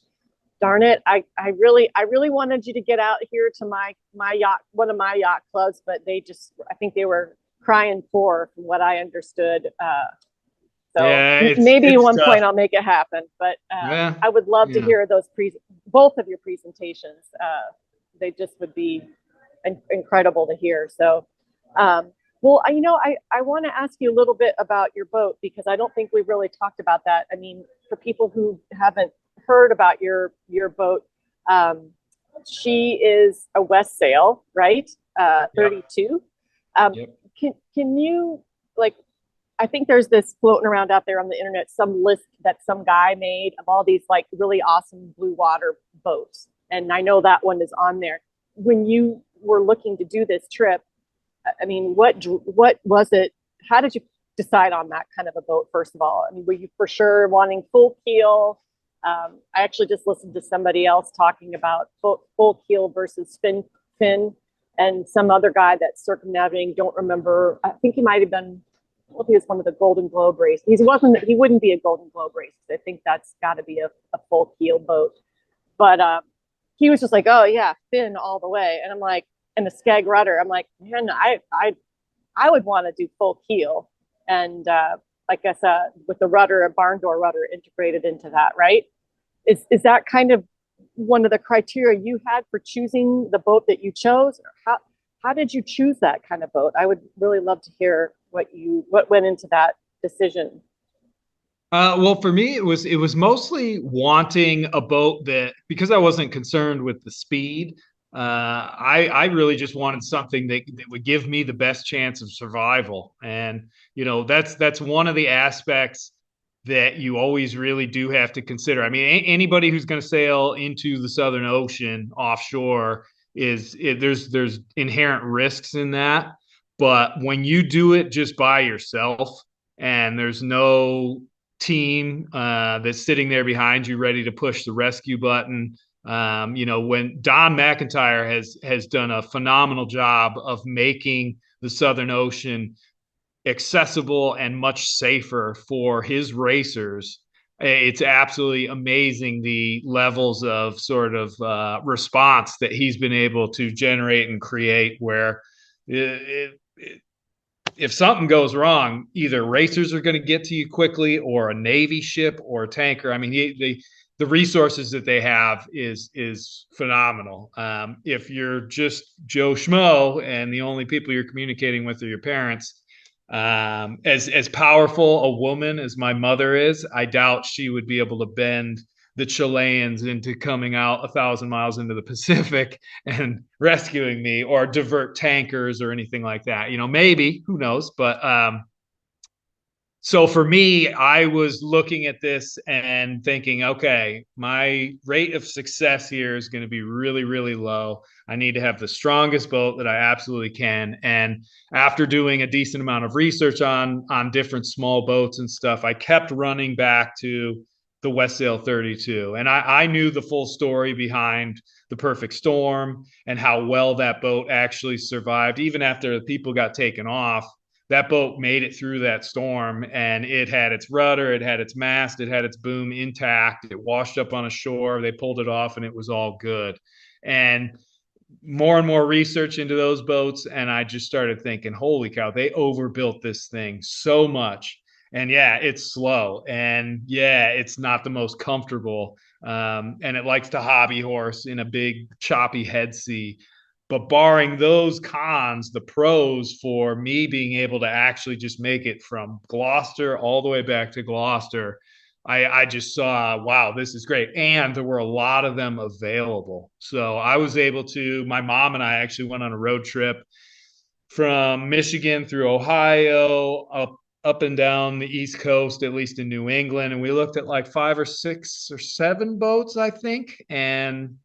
darn it, I really wanted you to get out here to my yacht, one of my yacht clubs, but I think they were crying poor from what I understood. So Yeah, maybe at it's one tough. point I'll make it happen, but Yeah, I would love to hear both of your presentations. They just would be incredible to hear. So, well, I want to ask you a little bit about your boat, because I don't think we've really talked about that. I mean, for people who haven't heard about your boat, she is a Westsail, right? 32. Yep. Can you, like, I think there's this floating around out there on the internet, some list that some guy made of all these like really awesome blue water boats. And I know that one is on there. When you were looking to do this trip, I mean, what was it? How did you decide on that kind of a boat, first of all? I mean, were you for sure wanting full keel? I actually just listened to somebody else talking about full keel versus fin, and some other guy that's circumnavigating. Don't remember. I think he might have been. Well, he was one of the Golden Globe races. He wouldn't be a Golden Globe race. I think that's got to be a full keel boat. But he was just like, oh yeah, fin all the way. And I'm like, and the skeg rudder. I'm like, man, I would want to do full keel. And I guess with the rudder, a barn door rudder integrated into that, right? Is that kind of one of the criteria you had for choosing the boat that you chose? How did you choose that kind of boat? I would really love to hear what went into that decision. Well, for me, it was mostly wanting a boat that, because I wasn't concerned with the speed. I really just wanted something that would give me the best chance of survival, and that's one of the aspects that you always really do have to consider. I mean, anybody who's going to sail into the Southern Ocean offshore there's inherent risks in that. But when you do it just by yourself and there's no team that's sitting there behind you, ready to push the rescue button. When Don McIntyre has done a phenomenal job of making the Southern Ocean accessible and much safer for his racers. It's absolutely amazing the levels of sort of response that he's been able to generate and create where if something goes wrong, either racers are going to get to you quickly or a Navy ship or a tanker. I mean, the resources that they have is phenomenal. If you're just Joe Schmo and the only people you're communicating with are your parents, as powerful a woman as my mother is, I doubt she would be able to bend the Chileans into coming out 1,000 miles into the Pacific and rescuing me, or divert tankers or anything like that. Maybe, who knows? But so for me, I was looking at this and thinking, okay, my rate of success here is going to be really, really low. I need to have the strongest boat that I absolutely can. And after doing a decent amount of research on different small boats and stuff, I kept running back to the Westsail 32. And I knew the full story behind the perfect storm and how well that boat actually survived, even after the people got taken off. That boat made it through that storm, and it had its rudder, it had its mast, it had its boom intact. It washed up on a shore. They pulled it off, and it was all good. And more research into those boats, and I just started thinking, holy cow, they overbuilt this thing so much. And yeah, it's slow, and yeah, it's not the most comfortable. And it likes to hobby horse in a big choppy head sea. But barring those cons, the pros for me being able to actually just make it from Gloucester all the way back to Gloucester, I just saw, wow, this is great. And there were a lot of them available. So I was able to, my mom and I actually went on a road trip from Michigan through Ohio, up and down the East Coast, at least in New England. And we looked at like 5 or 6 or 7 boats, I think. And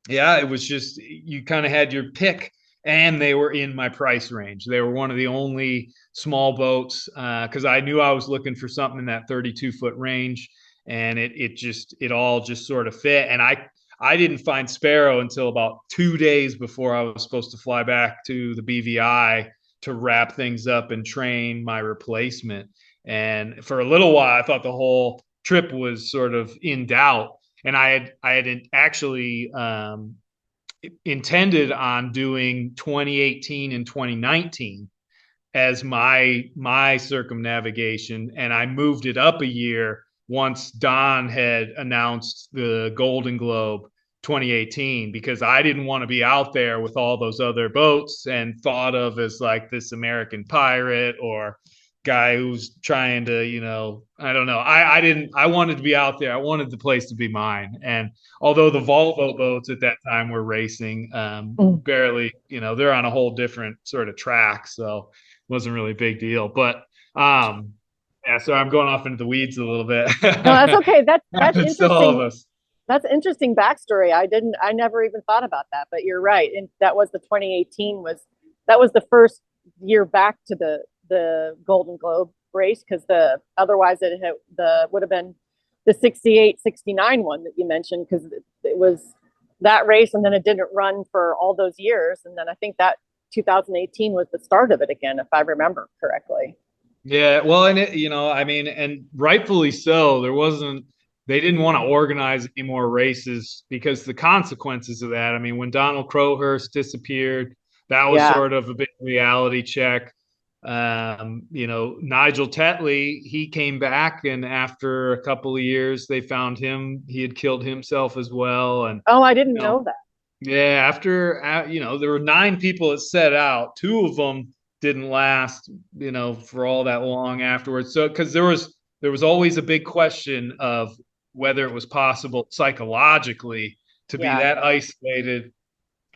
yeah, it was just, you kind of had your pick, and they were in my price range. They were one of the only small boats because I knew I was looking for something in that 32-foot range, and it all just sort of fit. And I didn't find Sparrow until about 2 days before I was supposed to fly back to the BVI to wrap things up and train my replacement. And for a little while, I thought the whole trip was sort of in doubt, and I had actually intended on doing 2018 and 2019 as my circumnavigation, and I moved it up a year once Don had announced the Golden Globe 2018, because I didn't want to be out there with all those other boats and thought of as like this American pirate or guy who's trying to, I don't know. I wanted to be out there. I wanted the place to be mine. And although the Volvo boats at that time were racing, barely, they're on a whole different sort of track. So it wasn't really a big deal. But yeah, so I'm going off into the weeds a little bit. No, that's okay. That's Happens to all of interesting. us. That's interesting backstory. I never even thought about that, but you're right. And that was the 2018 that was the first year back to the Golden Globe race, because otherwise would have been the 68, 69 one that you mentioned, because it was that race, and then it didn't run for all those years. And then I think that 2018 was the start of it again, if I remember correctly. Yeah, well, and I mean, and rightfully so. They didn't want to organize any more races because the consequences of that. I mean, when Donald Crowhurst disappeared, that was sort of a big reality check. Nigel Tetley, he came back, and after a couple of years, they found he had killed himself as well. And oh, I didn't know that. Yeah, after there were 9 people that set out. 2 of them didn't last, for all that long afterwards. So, because there was always a big question of whether it was possible psychologically to be that isolated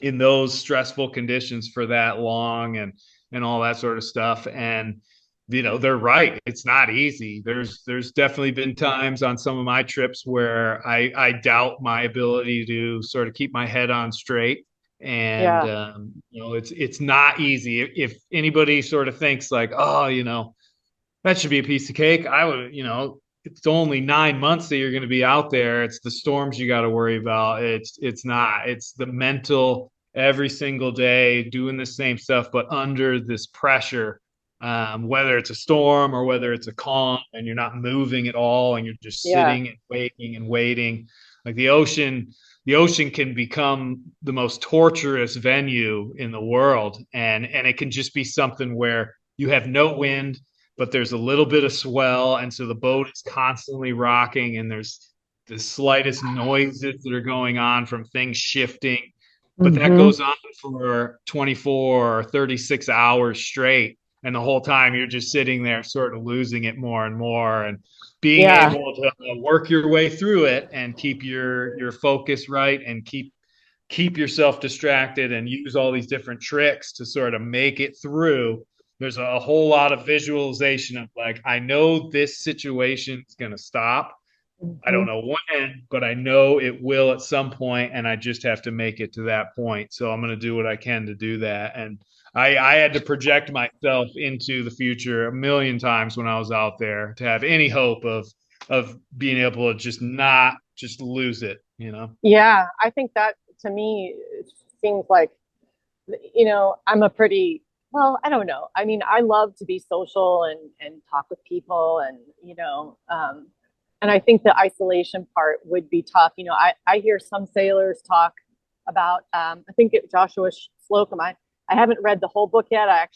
in those stressful conditions for that long, and all that sort of stuff. And they're right, it's not easy. There's definitely been times on some of my trips where I doubt my ability to sort of keep my head on straight. And it's not easy. If anybody sort of thinks like, oh, that should be a piece of cake, I would, it's only 9 months that you're going to be out there. It's the storms you got to worry about. It's not. It's the mental every single day doing the same stuff, but under this pressure. Whether it's a storm or whether it's a calm, and you're not moving at all, and you're just Yeah. sitting and waiting and waiting. Like the ocean can become the most torturous venue in the world, and it can just be something where you have no wind, but there's a little bit of swell, and so the boat is constantly rocking, and there's the slightest noises that are going on from things shifting, but that Mm-hmm. goes on for 24 or 36 hours straight, and the whole time you're just sitting there sort of losing it more and more, and being Yeah. able to work your way through it and keep your focus right, and keep yourself distracted, and use all these different tricks to sort of make it through. There's a whole lot of visualization of like, I know this situation is going to stop. I Hmm. don't know when, but I know it will at some point, and I just have to make it to that point. So I'm going to do what I can to do that. And I had to project myself into the future a million times when I was out there to have any hope of being able to just not just lose it, you know? Yeah, I think that to me seems like, I'm a pretty, well, I don't know. I mean, I love to be social and talk with people, and I think the isolation part would be tough. I hear some sailors talk about, I think Joshua Slocum. I haven't read the whole book yet. I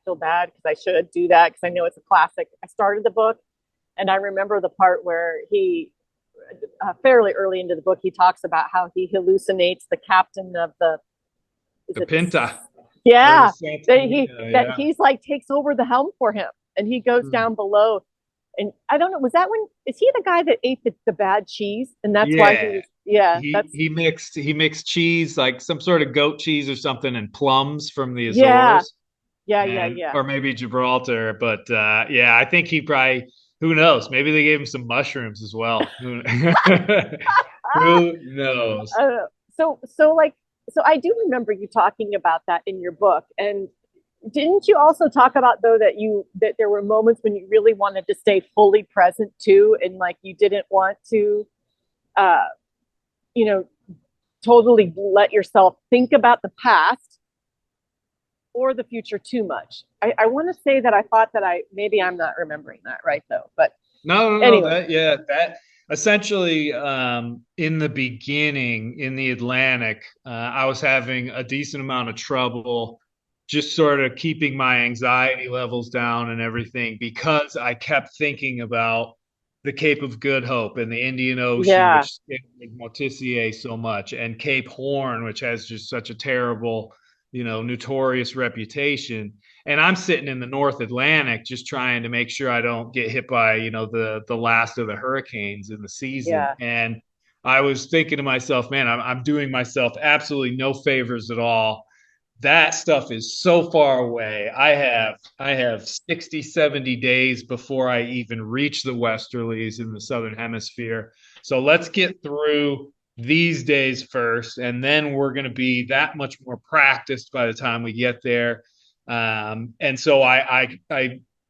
feel bad because I should do that because I know it's a classic. I started the book, and I remember the part where he, fairly early into the book, he talks about how he hallucinates the captain of the, is The it the, Pinta or the yeah, Santa that Maria, yeah. he's like takes over the helm for him, and he goes Hmm. down below. And I don't know, was that when, is he the guy that ate the bad cheese, and that's why he Yeah. was, yeah, He that's, he mixed cheese, like some sort of goat cheese or something, and plums from the yeah, Azores, yeah, and yeah. or maybe Gibraltar. But yeah, I think he probably, who knows? Maybe they gave him some mushrooms as well. Who, who knows? uh, so I do remember you talking about that in your book. And didn't you also talk about, though, that there were moments when you really wanted to stay fully present too, and like you didn't want to uh you know totally let yourself think about the past or the future too much? I want to say that I thought that maybe I'm not remembering that right, though, but No, no, no. anyway. That, yeah, that essentially, in the beginning in the Atlantic, I was having a decent amount of trouble just sort of keeping my anxiety levels down and everything, because I kept thinking about the Cape of Good Hope and the Indian Ocean, Yeah, which scared Motissier so much, and Cape Horn, which has just such a terrible, notorious reputation. And I'm sitting in the North Atlantic just trying to make sure I don't get hit by, the last of the hurricanes in the season. yeah. And I was thinking to myself, man, I'm doing myself absolutely no favors at all. That stuff is so far away. I have 60, 70 days before I even reach the westerlies in the southern hemisphere. So let's get through these days first, and then we're going to be that much more practiced by the time we get there. And so I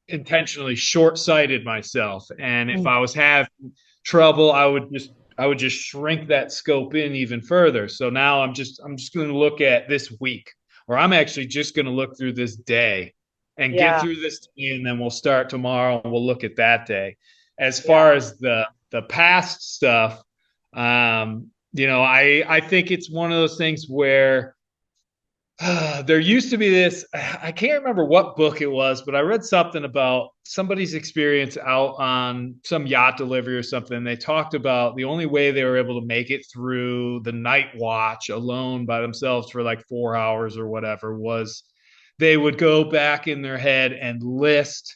intentionally short-sighted myself, and if Mm. I was having trouble, I would just shrink that scope in even further. So now I'm just going to look at this week, or I'm actually just going to look through this day and get Yeah, through this day, and then we'll start tomorrow and we'll look at that day. As far yeah, as the past stuff, I think it's one of those things where there used to be this, I can't remember what book it was, but I read something about somebody's experience out on some yacht delivery or something. They talked about the only way they were able to make it through the night watch alone by themselves for like 4 hours or whatever was they would go back in their head and list,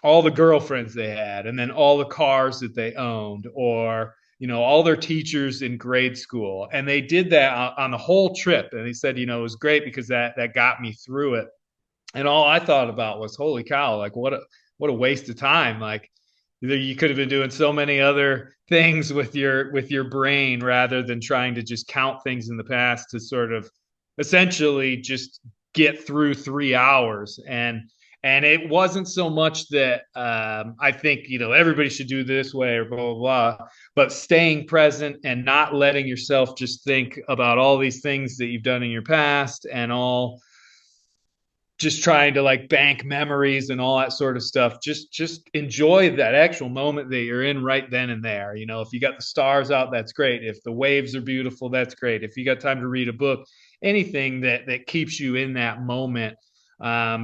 all the girlfriends they had, and then all the cars that they owned, or all their teachers in grade school. And they did that on the whole trip. And he said, it was great because that got me through it. And all I thought about was, holy cow, like what a waste of time. Like, you could have been doing so many other things with your brain, rather than trying to just count things in the past to sort of essentially just get through 3 hours. And And it wasn't so much that I think, everybody should do this way or blah, blah, blah, but staying present and not letting yourself just think about all these things that you've done in your past and all just trying to like bank memories and all that sort of stuff. Just enjoy that actual moment that you're in right then and there. If you got the stars out, that's great. If the waves are beautiful, that's great. If you got time to read a book, anything that keeps you in that moment,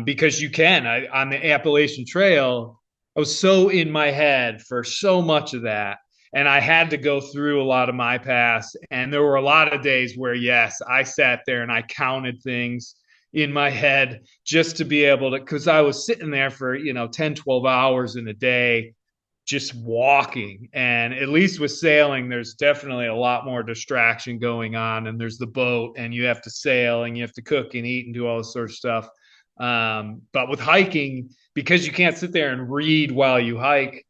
because you can. On the Appalachian Trail, I was so in my head for so much of that. And I had to go through a lot of my past. And there were a lot of days where, yes, I sat there and I counted things in my head just to be able to, because I was sitting there for 10, 12 hours in a day just walking. And at least with sailing, there's definitely a lot more distraction going on, and there's the boat and you have to sail and you have to cook and eat and do all this sort of stuff. But with hiking, because you can't sit there and read while you hike,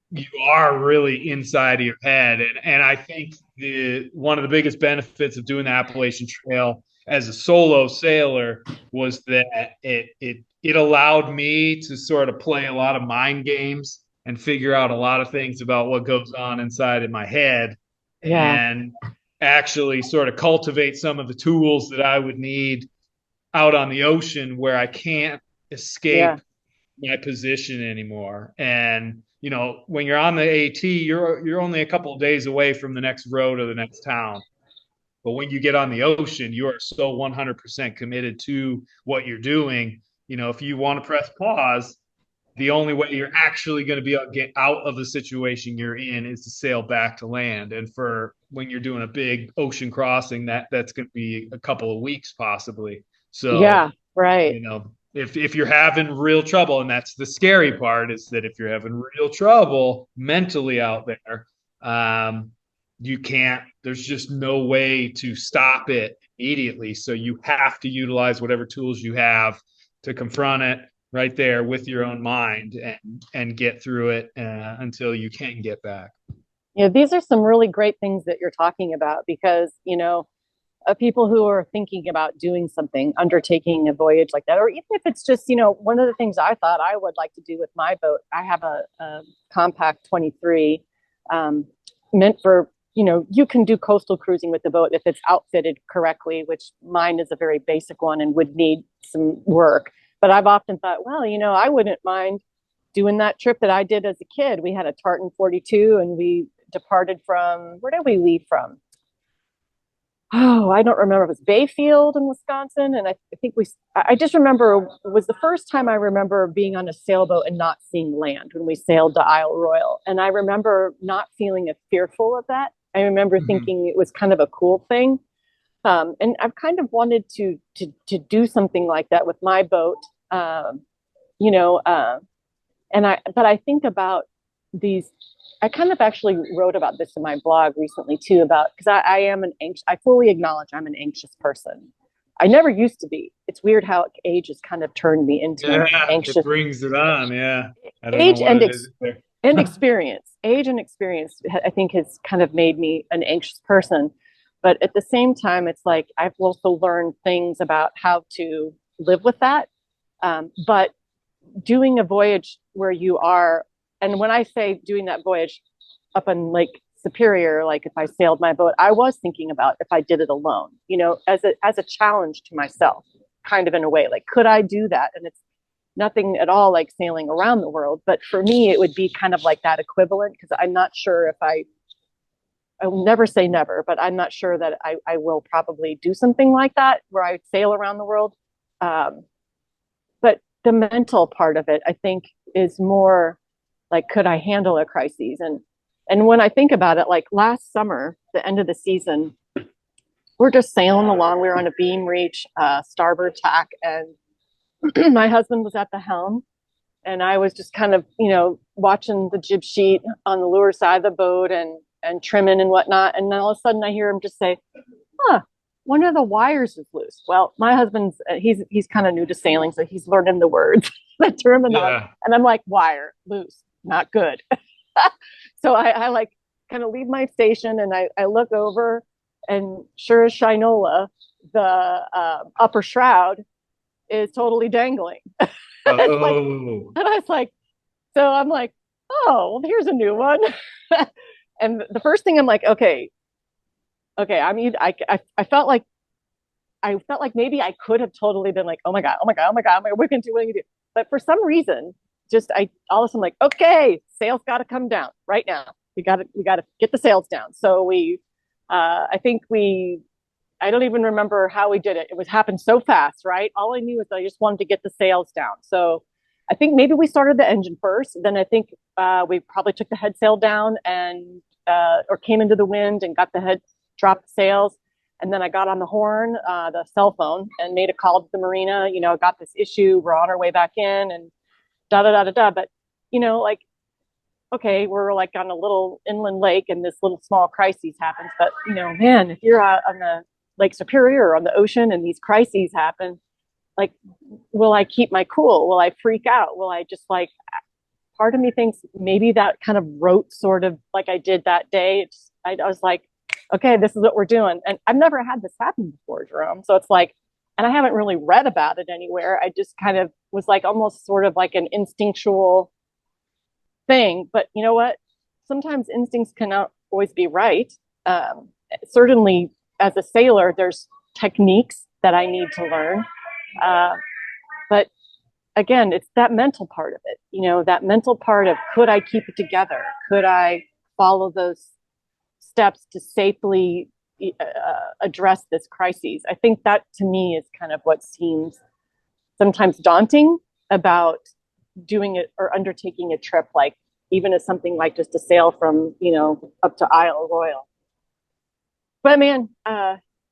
you are really inside of your head. And I think one of the biggest benefits of doing the Appalachian Trail as a solo sailor was that it allowed me to sort of play a lot of mind games and figure out a lot of things about what goes on inside in my head, Yeah. and actually sort of cultivate some of the tools that I would need out on the ocean where I can't escape Yeah. my position anymore. And when you're on the AT, you're only a couple of days away from the next road or the next town. But when you get on the ocean, you are so 100% committed to what you're doing. If you want to press pause, the only way you're actually going to be get out of the situation you're in is to sail back to land. And for when you're doing a big ocean crossing, that's going to be a couple of weeks possibly. So, Yeah. Right. if you're having real trouble, and that's the scary part, is that if you're having real trouble mentally out there, you can't, there's just no way to stop it immediately. So you have to utilize whatever tools you have to confront it right there with your own mind, and get through it until you can get back. Yeah, these are some really great things that you're talking about because, people who are thinking about doing something, undertaking a voyage like that, or even if it's just, one of the things I thought I would like to do with my boat, I have a compact 23 meant for, you can do coastal cruising with the boat if it's outfitted correctly, which mine is a very basic one and would need some work. But I've often thought, well, I wouldn't mind doing that trip that I did as a kid. We had a Tartan 42 and we departed from, where did we leave from? Oh, I don't remember. It was Bayfield in Wisconsin. And I think I just remember it was the first time I remember being on a sailboat and not seeing land when we sailed to Isle Royale. And I remember not feeling fearful of that. I remember thinking it was kind of a cool thing. And I've kind of wanted to do something like that with my boat, but I think about these. I kind of actually wrote about this in my blog recently too, because I fully acknowledge I'm an anxious person. I never used to be. It's weird how age has kind of turned me into an anxious. It brings it on. Yeah. I don't age know what it is there. And experience. Age and experience, I think, has kind of made me an anxious person. But at the same time, it's like I've also learned things about how to live with that. But doing a voyage where you are, and when I say doing that voyage up in Lake Superior, like if I sailed my boat, I was thinking about if I did it alone, as a challenge to myself, kind of in a way, like, could I do that? And it's nothing at all like sailing around the world. But for me, it would be kind of like that equivalent, because I'm not sure if I will never say never, but I'm not sure that I will probably do something like that where I sail around the world. But the mental part of it, I think, is more like, could I handle a crisis? And when I think about it, like last summer, the end of the season, we're just sailing along. We were on a beam reach, starboard tack, and my husband was at the helm, and I was just kind of, watching the jib sheet on the lure side of the boat and trimming and whatnot. And then all of a sudden I hear him just say, one of the wires is loose. Well, my husband's, he's kind of new to sailing, so he's learning the words, the terminology. Yeah. And I'm like, wire, loose, not good. So I like kind of leave my station and I look over, and sure as shinola, the upper shroud is totally dangling. I was like, Oh, and I was like, so I'm like, oh, well, here's a new one. And the first thing I'm like, okay, I mean, I felt like maybe I could have totally been like, oh my god, oh my god, oh my god, what are you gonna do? But for some reason, just I all of a sudden like, okay, sales got to come down right now. We got to get the sales down. So I think I don't even remember how we did it. It was happened so fast, right? All I knew is I just wanted to get the sails down. So I think maybe we started the engine first. Then I think we probably took the head sail down and or came into the wind and got the head, dropped the sails. And then I got on the horn, the cell phone, and made a call to the marina. You know, got this issue. We're on our way back in, and da da da da da. But like, okay, we're like on a little inland lake, and this little small crisis happens. But man, if you're out on the Lake Superior or on the ocean, and these crises happen, like, will I keep my cool? Will I freak out? Will I just like? Part of me thinks maybe that kind of rote sort of like I did that day. I was like, okay, this is what we're doing. And I've never had this happen before, Jerome. So it's like, and I haven't really read about it anywhere. I just kind of was like almost sort of like an instinctual thing. But you know what? Sometimes instincts cannot always be right. Certainly, as a sailor, there's techniques that I need to learn. But again, it's that mental part of it, that mental part of could I keep it together? Could I follow those steps to safely address this crisis? I think that to me is kind of what seems sometimes daunting about doing it or undertaking a trip, like even as something like just a sail from, up to Isle Royal. But man,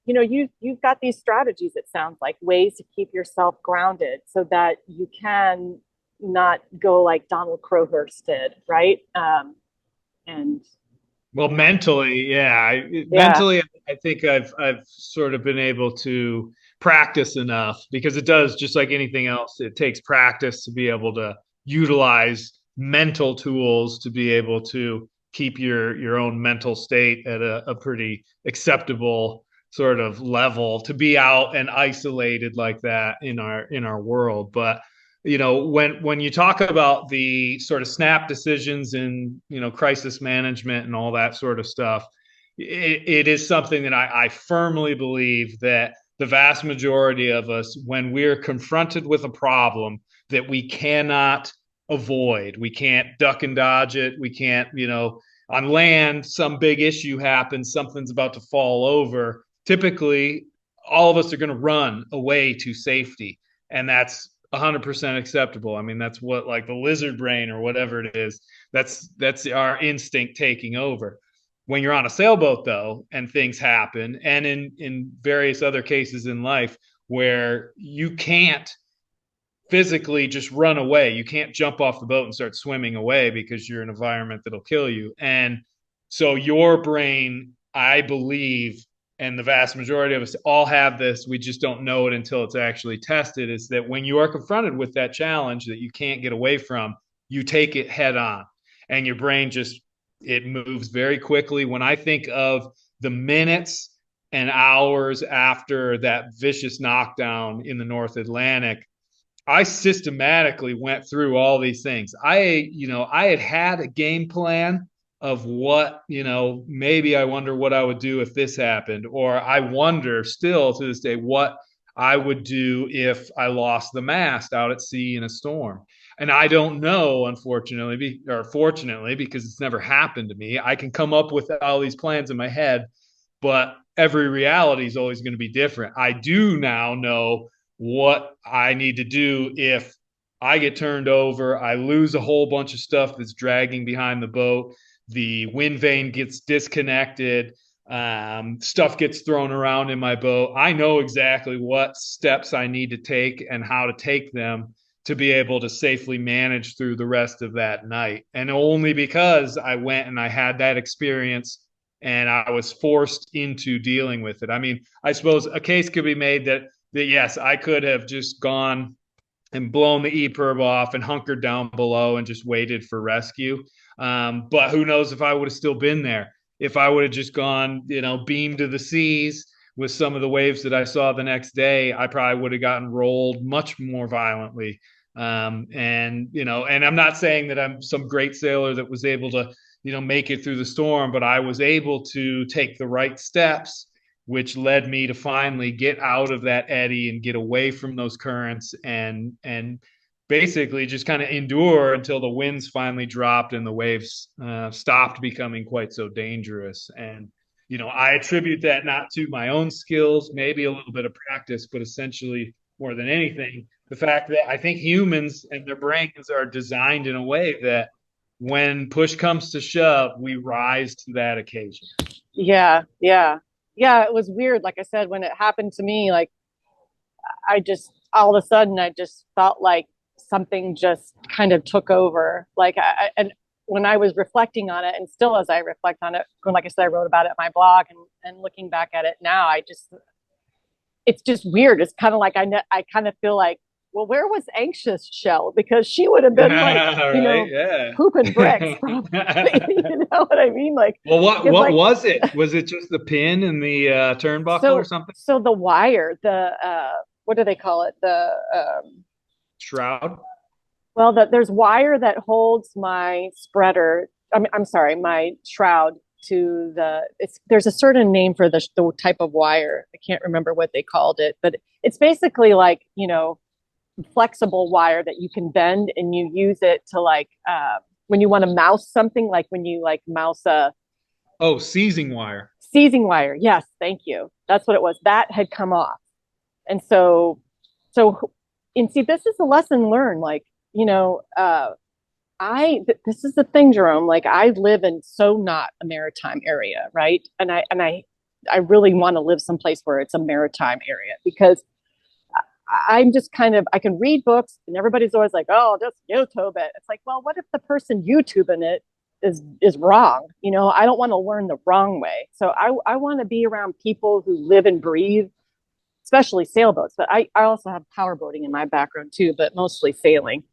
you've got these strategies, it sounds like, ways to keep yourself grounded so that you can not go like Donald Crowhurst did, right? And well, mentally, yeah. yeah, Mentally, I think I've sort of been able to practice enough because it does, just like anything else, it takes practice to be able to utilize mental tools to be able to keep your own mental state at a pretty acceptable sort of level to be out and isolated like that in our world. But when you talk about the sort of snap decisions and crisis management and all that sort of stuff, it is something that I firmly believe that the vast majority of us, when we're confronted with a problem that we cannot avoid, we can't duck and dodge it, we can't, on land, some big issue happens, something's about to fall over. Typically, all of us are going to run away to safety, and that's 100% acceptable. I mean, that's what, like, the lizard brain or whatever it is, that's our instinct taking over. When you're on a sailboat, though, and things happen, and in various other cases in life where you can't physically just run away, you can't jump off the boat and start swimming away because you're in an environment that'll kill you. And so your brain, I believe, and the vast majority of us all have this, we just don't know it until it's actually tested, is that when you are confronted with that challenge that you can't get away from, you take it head on, and your brain just, it moves very quickly. When I think of the minutes and hours after that vicious knockdown in the North Atlantic, I systematically went through all these things. I had a game plan of what, maybe I wonder what I would do if this happened, or I wonder still to this day what I would do if I lost the mast out at sea in a storm. And I don't know, unfortunately, or fortunately, because it's never happened to me. I can come up with all these plans in my head, but every reality is always going to be different. I do now know what I need to do if I get turned over, I lose a whole bunch of stuff that's dragging behind the boat, the wind vane gets disconnected, stuff gets thrown around in my boat. I know exactly what steps I need to take and how to take them to be able to safely manage through the rest of that night. And only because I went and I had that experience and I was forced into dealing with it. I mean, I suppose a case could be made that yes, I could have just gone and blown the EPIRB off and hunkered down below and just waited for rescue. But who knows if I would have still been there? If I would have just gone, beamed to the seas with some of the waves that I saw the next day, I probably would have gotten rolled much more violently And and I'm not saying that I'm some great sailor that was able to make it through the storm, but I was able to take the right steps, which led me to finally get out of that eddy and get away from those currents, and basically just kind of endure until the winds finally dropped and the waves stopped becoming quite so dangerous. And I attribute that not to my own skills, maybe a little bit of practice, but essentially more than anything, the fact that I think humans and their brains are designed in a way that when push comes to shove, we rise to that occasion. Yeah, yeah. Yeah, it was weird. Like I said, when it happened to me, like I just all of a sudden I just felt like something just kind of took over. And when I was reflecting on it, and still as I reflect on it, like I said, I wrote about it in my blog, and looking back at it now, it's just weird. It's kind of like I kind of feel like, well, where was anxious Shell? Because she would have been like, Right, yeah. pooping bricks, probably. You know what I mean? Like, Well, what like, was it? Was it just the pin and the turnbuckle or something? so the wire, the what do they call it? The Shroud? well, there's wire that holds my spreader. I'm sorry, my shroud to there's a certain name for the type of wire. I can't remember what they called it, but it's basically like, flexible wire that you can bend, and you use it to like when you want to mouse something, like when you like mouse a Oh, seizing wire. seizing wire. Yes, thank you. That's what it was. That had come off. And so and see, this is a lesson learned. Like, this is the thing, Jerome. Like, I live in so not a maritime area, right? And I really want to live someplace where it's a maritime area, because I'm just kind of, I can read books, and everybody's always like, oh, just YouTube it. It's like, well, what if the person YouTubing it is wrong? I don't want to learn the wrong way. So I want to be around people who live and breathe, especially sailboats. But I also have power boating in my background too, but mostly sailing.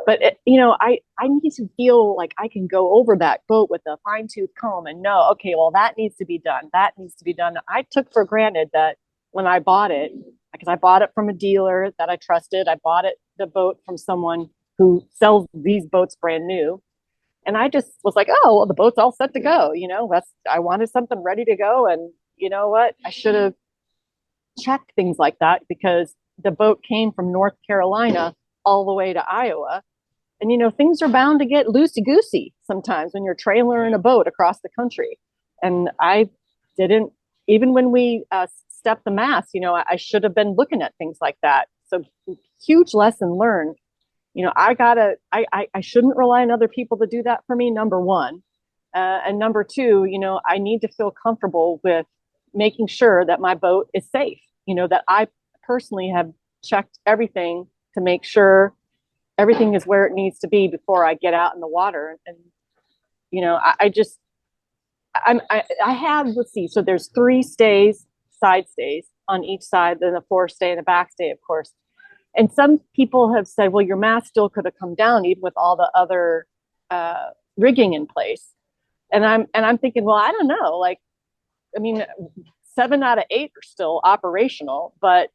But I need to feel like I can go over that boat with a fine tooth comb and know, okay, well, that needs to be done. That needs to be done. I took for granted that when I bought it, because I bought it from a dealer that I trusted. I bought the boat from someone who sells these boats brand new. And I just was like, oh, well, the boat's all set to go. I wanted something ready to go. And you know what? I should have checked things like that, because the boat came from North Carolina all the way to Iowa. And, things are bound to get loosey-goosey sometimes when you're trailering a boat across the country. And I didn't, even when we stepped the mast, I should have been looking at things like that. So huge lesson learned. I shouldn't rely on other people to do that for me, number one. And number two, I need to feel comfortable with making sure that my boat is safe, that I personally have checked everything to make sure everything is where it needs to be before I get out in the water. And, I have, let's see, so there's 3 stays, side stays on each side, then the 4 stay and the back stay, of course. And some people have said, well, your mast still could have come down even with all the other rigging in place. And I'm thinking, well, I don't know. Like, I mean, 7 out of 8 are still operational, but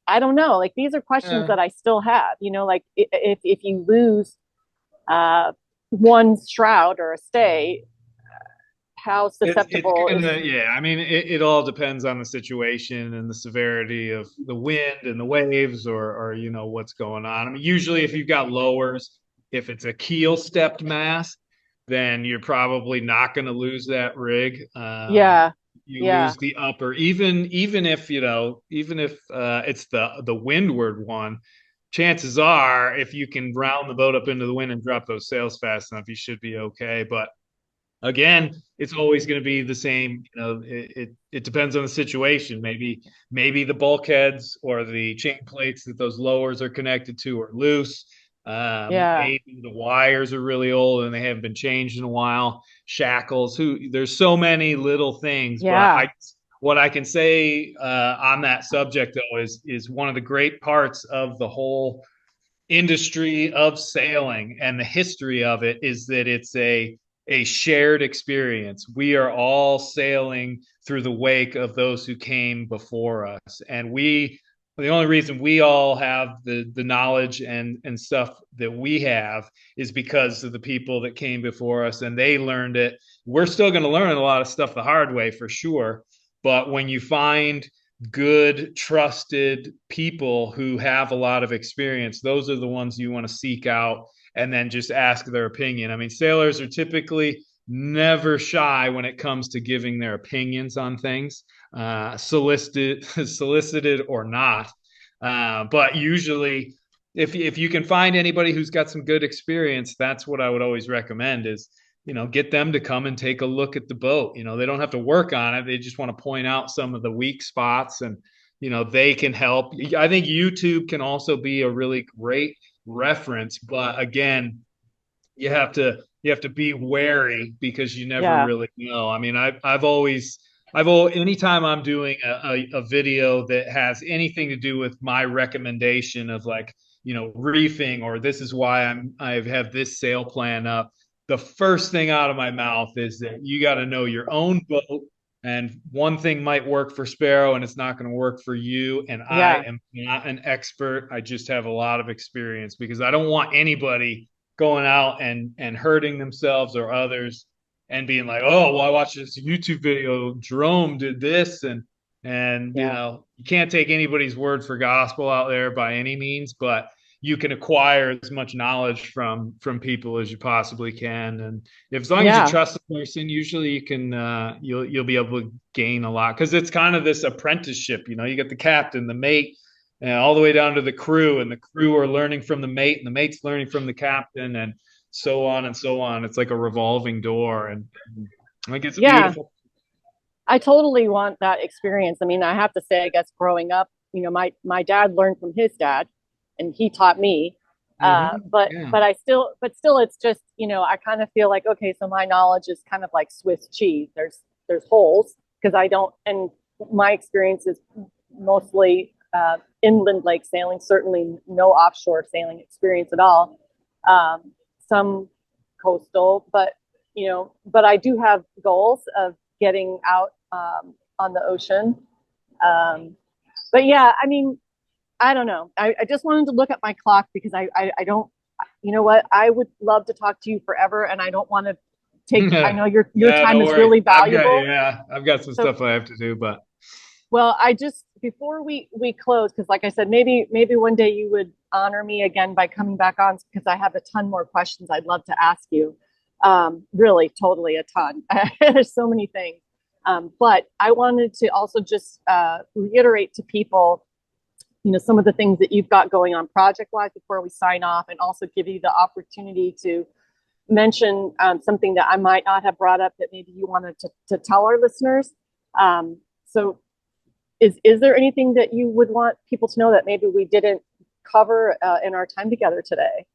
I don't know. Like, these are questions that I still have. Like, if you lose one shroud or a stay, how susceptible yeah, I mean, it all depends on the situation and the severity of the wind and the waves, or what's going on. I mean, usually if you've got lowers, if it's a keel stepped mast, then you're probably not going to lose that rig. Yeah. You lose the upper, even if it's the windward one. Chances are, if you can round the boat up into the wind and drop those sails fast enough, you should be okay. But again, it's always going to be the same. It depends on the situation. Maybe the bulkheads or the chain plates that those lowers are connected to are loose. Maybe the wires are really old and they haven't been changed in a while. Shackles. There's so many little things. Yeah. But what I can say on that subject though is one of the great parts of the whole industry of sailing and the history of it is that it's a shared experience. We are all sailing through the wake of those who came before us, and we the only reason we all have the knowledge and stuff that we have is because of the people that came before us and they learned it. We're still going to learn a lot of stuff the hard way for sure. But when you find good, trusted people who have a lot of experience, those are the ones you want to seek out and then just ask their opinion. I mean, sailors are typically never shy when it comes to giving their opinions on things, solicited or not. But usually, if you can find anybody who's got some good experience, that's what I would always recommend is, get them to come and take a look at the boat. They don't have to work on it. They just want to point out some of the weak spots and, they can help. I think YouTube can also be a really great reference, but again, you have to be wary because you never Yeah. really know. I mean, I've always anytime I'm doing a video that has anything to do with my recommendation of like, reefing, or this is why I have this sail plan up, the first thing out of my mouth is that you got to know your own boat. And one thing might work for Sparrow and it's not going to work for you. And I Yeah. am not an expert. I just have a lot of experience because I don't want anybody going out and hurting themselves or others and being like, oh, well, I watched this YouTube video. Jerome did this, and Yeah. you can't take anybody's word for gospel out there by any means, but you can acquire as much knowledge from people as you possibly can, and if as long as you Yeah. trust the person, usually you can you'll be able to gain a lot because it's kind of this apprenticeship. You get the captain, the mate, and all the way down to the crew, and the crew are learning from the mate, and the mate's learning from the captain, and so on and so on. It's like a revolving door, and like it's a Yeah. beautiful. I totally want that experience. I mean, I have to say, I guess growing up, my dad learned from his dad, and he taught me. Yeah. But still, it's just I kind of feel like okay, so my knowledge is kind of like Swiss cheese. There's holes because I don't, and my experience is mostly inland lake sailing. Certainly, no offshore sailing experience at all. Some coastal, but I do have goals of getting out on the ocean. Um, but yeah, I mean, I don't know. I just wanted to look at my clock because I don't, you know what? I would love to talk to you forever and I don't want to take, I know your Yeah, time don't is worry. really I've got valuable. yeah, I've got some So, stuff I have to do, but well, I just, before we close, because like I said, maybe one day you would honor me again by coming back on because I have a ton more questions I'd love to ask you. Really, totally a ton. There's so many things. But I wanted to also just reiterate to people, some of the things that you've got going on project-wise before we sign off, and also give you the opportunity to mention something that I might not have brought up that maybe you wanted to tell our listeners. So is there anything that you would want people to know that maybe we didn't cover in our time together today?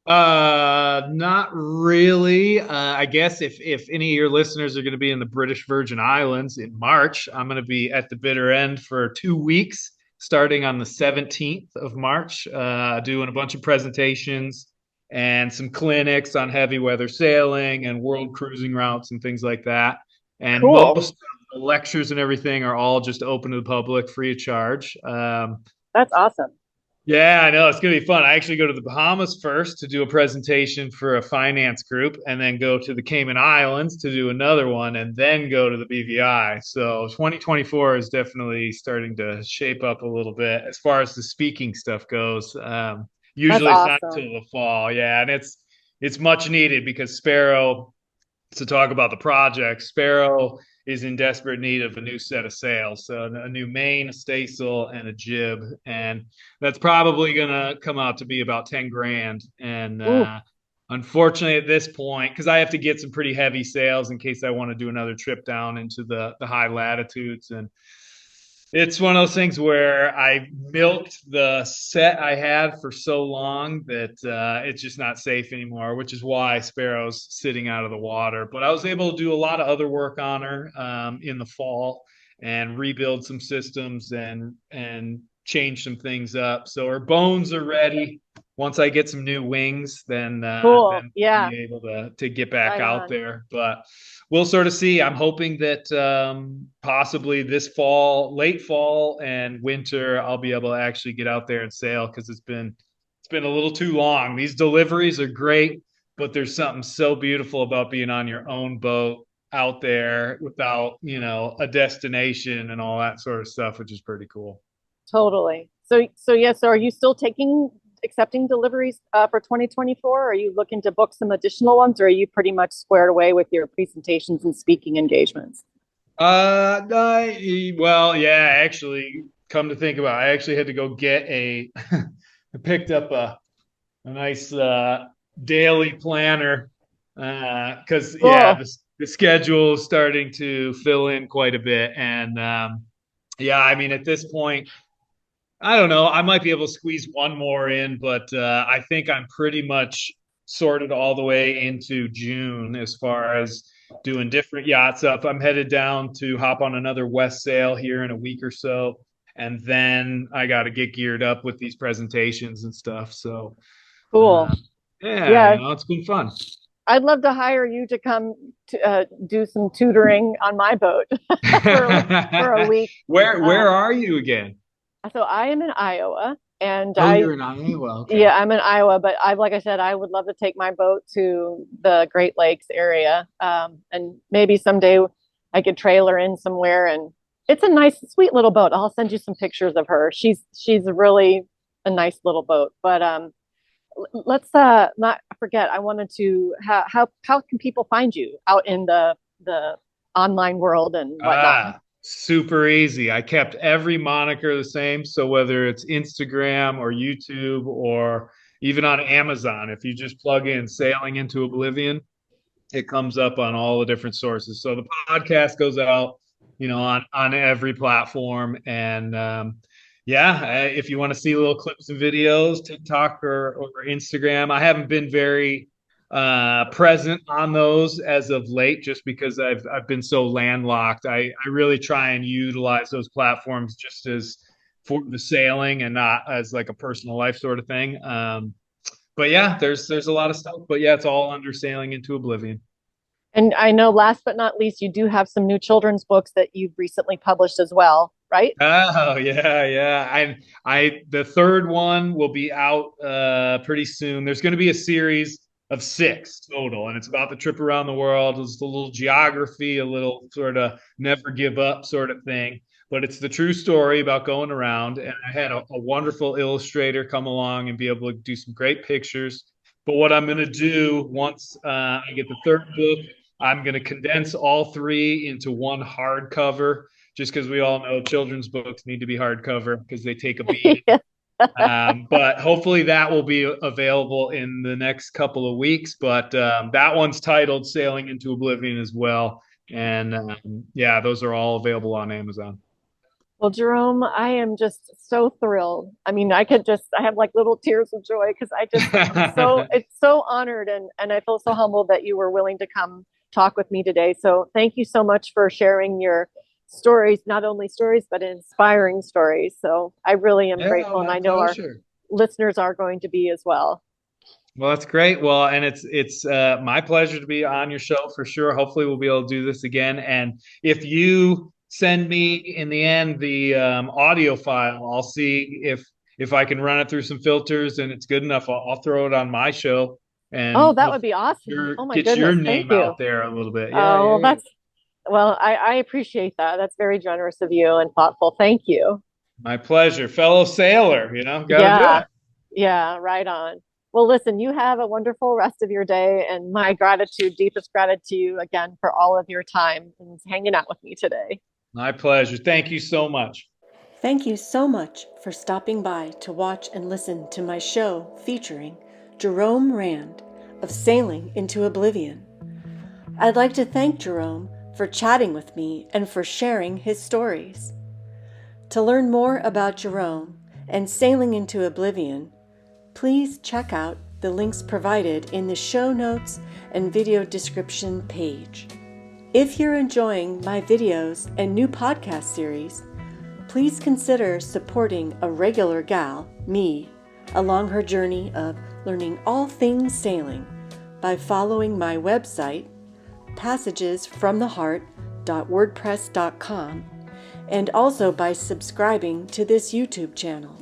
not really. I guess if any of your listeners are going to be in the British Virgin Islands in March, I'm going to be at the bitter end for 2 weeks, starting on the 17th of March, doing a bunch of presentations and some clinics on heavy weather sailing and world cruising routes and things like that. And Cool. most of the lectures and everything are all just open to the public, free of charge. That's awesome. Yeah, I know. It's going to be fun. I actually go to the Bahamas first to do a presentation for a finance group, and then go to the Cayman Islands to do another one, and then go to the BVI. So 2024 is definitely starting to shape up a little bit as far as the speaking stuff goes. That's Usually it's not awesome. until the fall. Yeah, and it's much needed because Sparrow, to talk about the project, Sparrow is in desperate need of a new set of sails, so a new main, a staysail, and a jib, and that's probably going to come out to be about 10 grand. And Ooh, unfortunately, at this point, because I have to get some pretty heavy sails in case I want to do another trip down into the high latitudes, and it's one of those things where I milked the set I had for so long that it's just not safe anymore, which is why Sparrow's sitting out of the water. But I was able to do a lot of other work on her in the fall and rebuild some systems and change some things up. So her bones are ready. once I get some new wings, Cool. then Yeah. be able to get back Right out on. there. But we'll sort of see. I'm hoping that possibly this fall, late fall and winter, I'll be able to actually get out there and sail, because it's been a little too long. These deliveries are great, but there's something so beautiful about being on your own boat out there without, a destination and all that sort of stuff, which is pretty cool. Totally. So yeah, so are you still accepting deliveries for 2024? Are you looking to book some additional ones, or are you pretty much squared away with your presentations and speaking engagements? Well, yeah, actually, come to think about it, I actually had to go get I picked up a nice daily planner, because yeah, Cool. the schedule is starting to fill in quite a bit. And yeah, I mean, at this point, I don't know. I might be able to squeeze one more in, but I think I'm pretty much sorted all the way into June as far as doing different yacht stuff. I'm headed down to hop on another Westsail here in a week or so, and then I got to get geared up with these presentations and stuff. So, Cool. yeah, Yeah, it's been fun. I'd love to hire you to come to do some tutoring on my boat for a week. Where are you again? So I am in Iowa, and Oh, you're in Iowa. Okay. yeah, I'm in Iowa, but like I said, I would love to take my boat to the Great Lakes area, and maybe someday I could trailer in somewhere. And it's a nice, sweet little boat. I'll send you some pictures of her. She's really a nice little boat. But let's not forget. I wanted to how can people find you out in the online world and whatnot? Super easy. I kept every moniker the same. So whether it's Instagram or YouTube or even on Amazon, if you just plug in Sailing Into Oblivion, it comes up on all the different sources. So the podcast goes out, on every platform. And yeah, if you want to see little clips and videos, TikTok or Instagram, I haven't been very present on those as of late, just because I've been so landlocked. I really try and utilize those platforms just as for the sailing and not as like a personal life sort of thing. But yeah, there's a lot of stuff. But yeah, it's all under Sailing Into Oblivion. And I know, last but not least, you do have some new children's books that you've recently published as well, right? Oh yeah, yeah. The third one will be out pretty soon. There's going to be a series of 6 total, and it's about the trip around the world. It's a little geography, a little sort of never give up sort of thing. But it's the true story about going around. And I had a wonderful illustrator come along and be able to do some great pictures. But what I'm going to do once I get the third book, I'm going to condense all 3 into one hardcover, just because we all know children's books need to be hardcover because they take a beating. Yeah. But hopefully that will be available in the next couple of weeks. But that one's titled Sailing Into Oblivion as well. And yeah, those are all available on Amazon. Well, Jerome, I am just so thrilled. I mean, I have like little tears of joy because it's so honored, and I feel so humbled that you were willing to come talk with me today. So thank you so much for sharing your stories, not only stories, but inspiring stories. So I really am grateful, and I know pleasure. our listeners are going to be as well. Well, that's great. Well, and it's my pleasure to be on your show for sure. Hopefully we'll be able to do this again. And if you send me in the end the audio file, I'll see if I can run it through some filters and it's good enough. I'll throw it on my show, Oh, and that would be awesome. Oh my get your goodness. Thank name you. out there a little bit. Oh, well, I appreciate that. That's very generous of you and thoughtful. Thank you. My pleasure. Fellow sailor, gotta do Yeah. it. Yeah, right on. Well, listen, you have a wonderful rest of your day, and my deepest gratitude to you again for all of your time and hanging out with me today. My pleasure. Thank you so much. Thank you so much for stopping by to watch and listen to my show featuring Jerome Rand of Sailing Into Oblivion. I'd like to thank Jerome for chatting with me and for sharing his stories. To learn more about Jerome and Sailing Into Oblivion, please check out the links provided in the show notes and video description page. If you're enjoying my videos and new podcast series, please consider supporting a regular gal, me, along her journey of learning all things sailing by following my website, passagesfromtheheart.wordpress.com, and also by subscribing to this YouTube channel.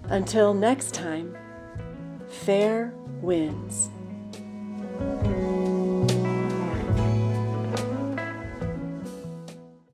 Until next time, fair winds.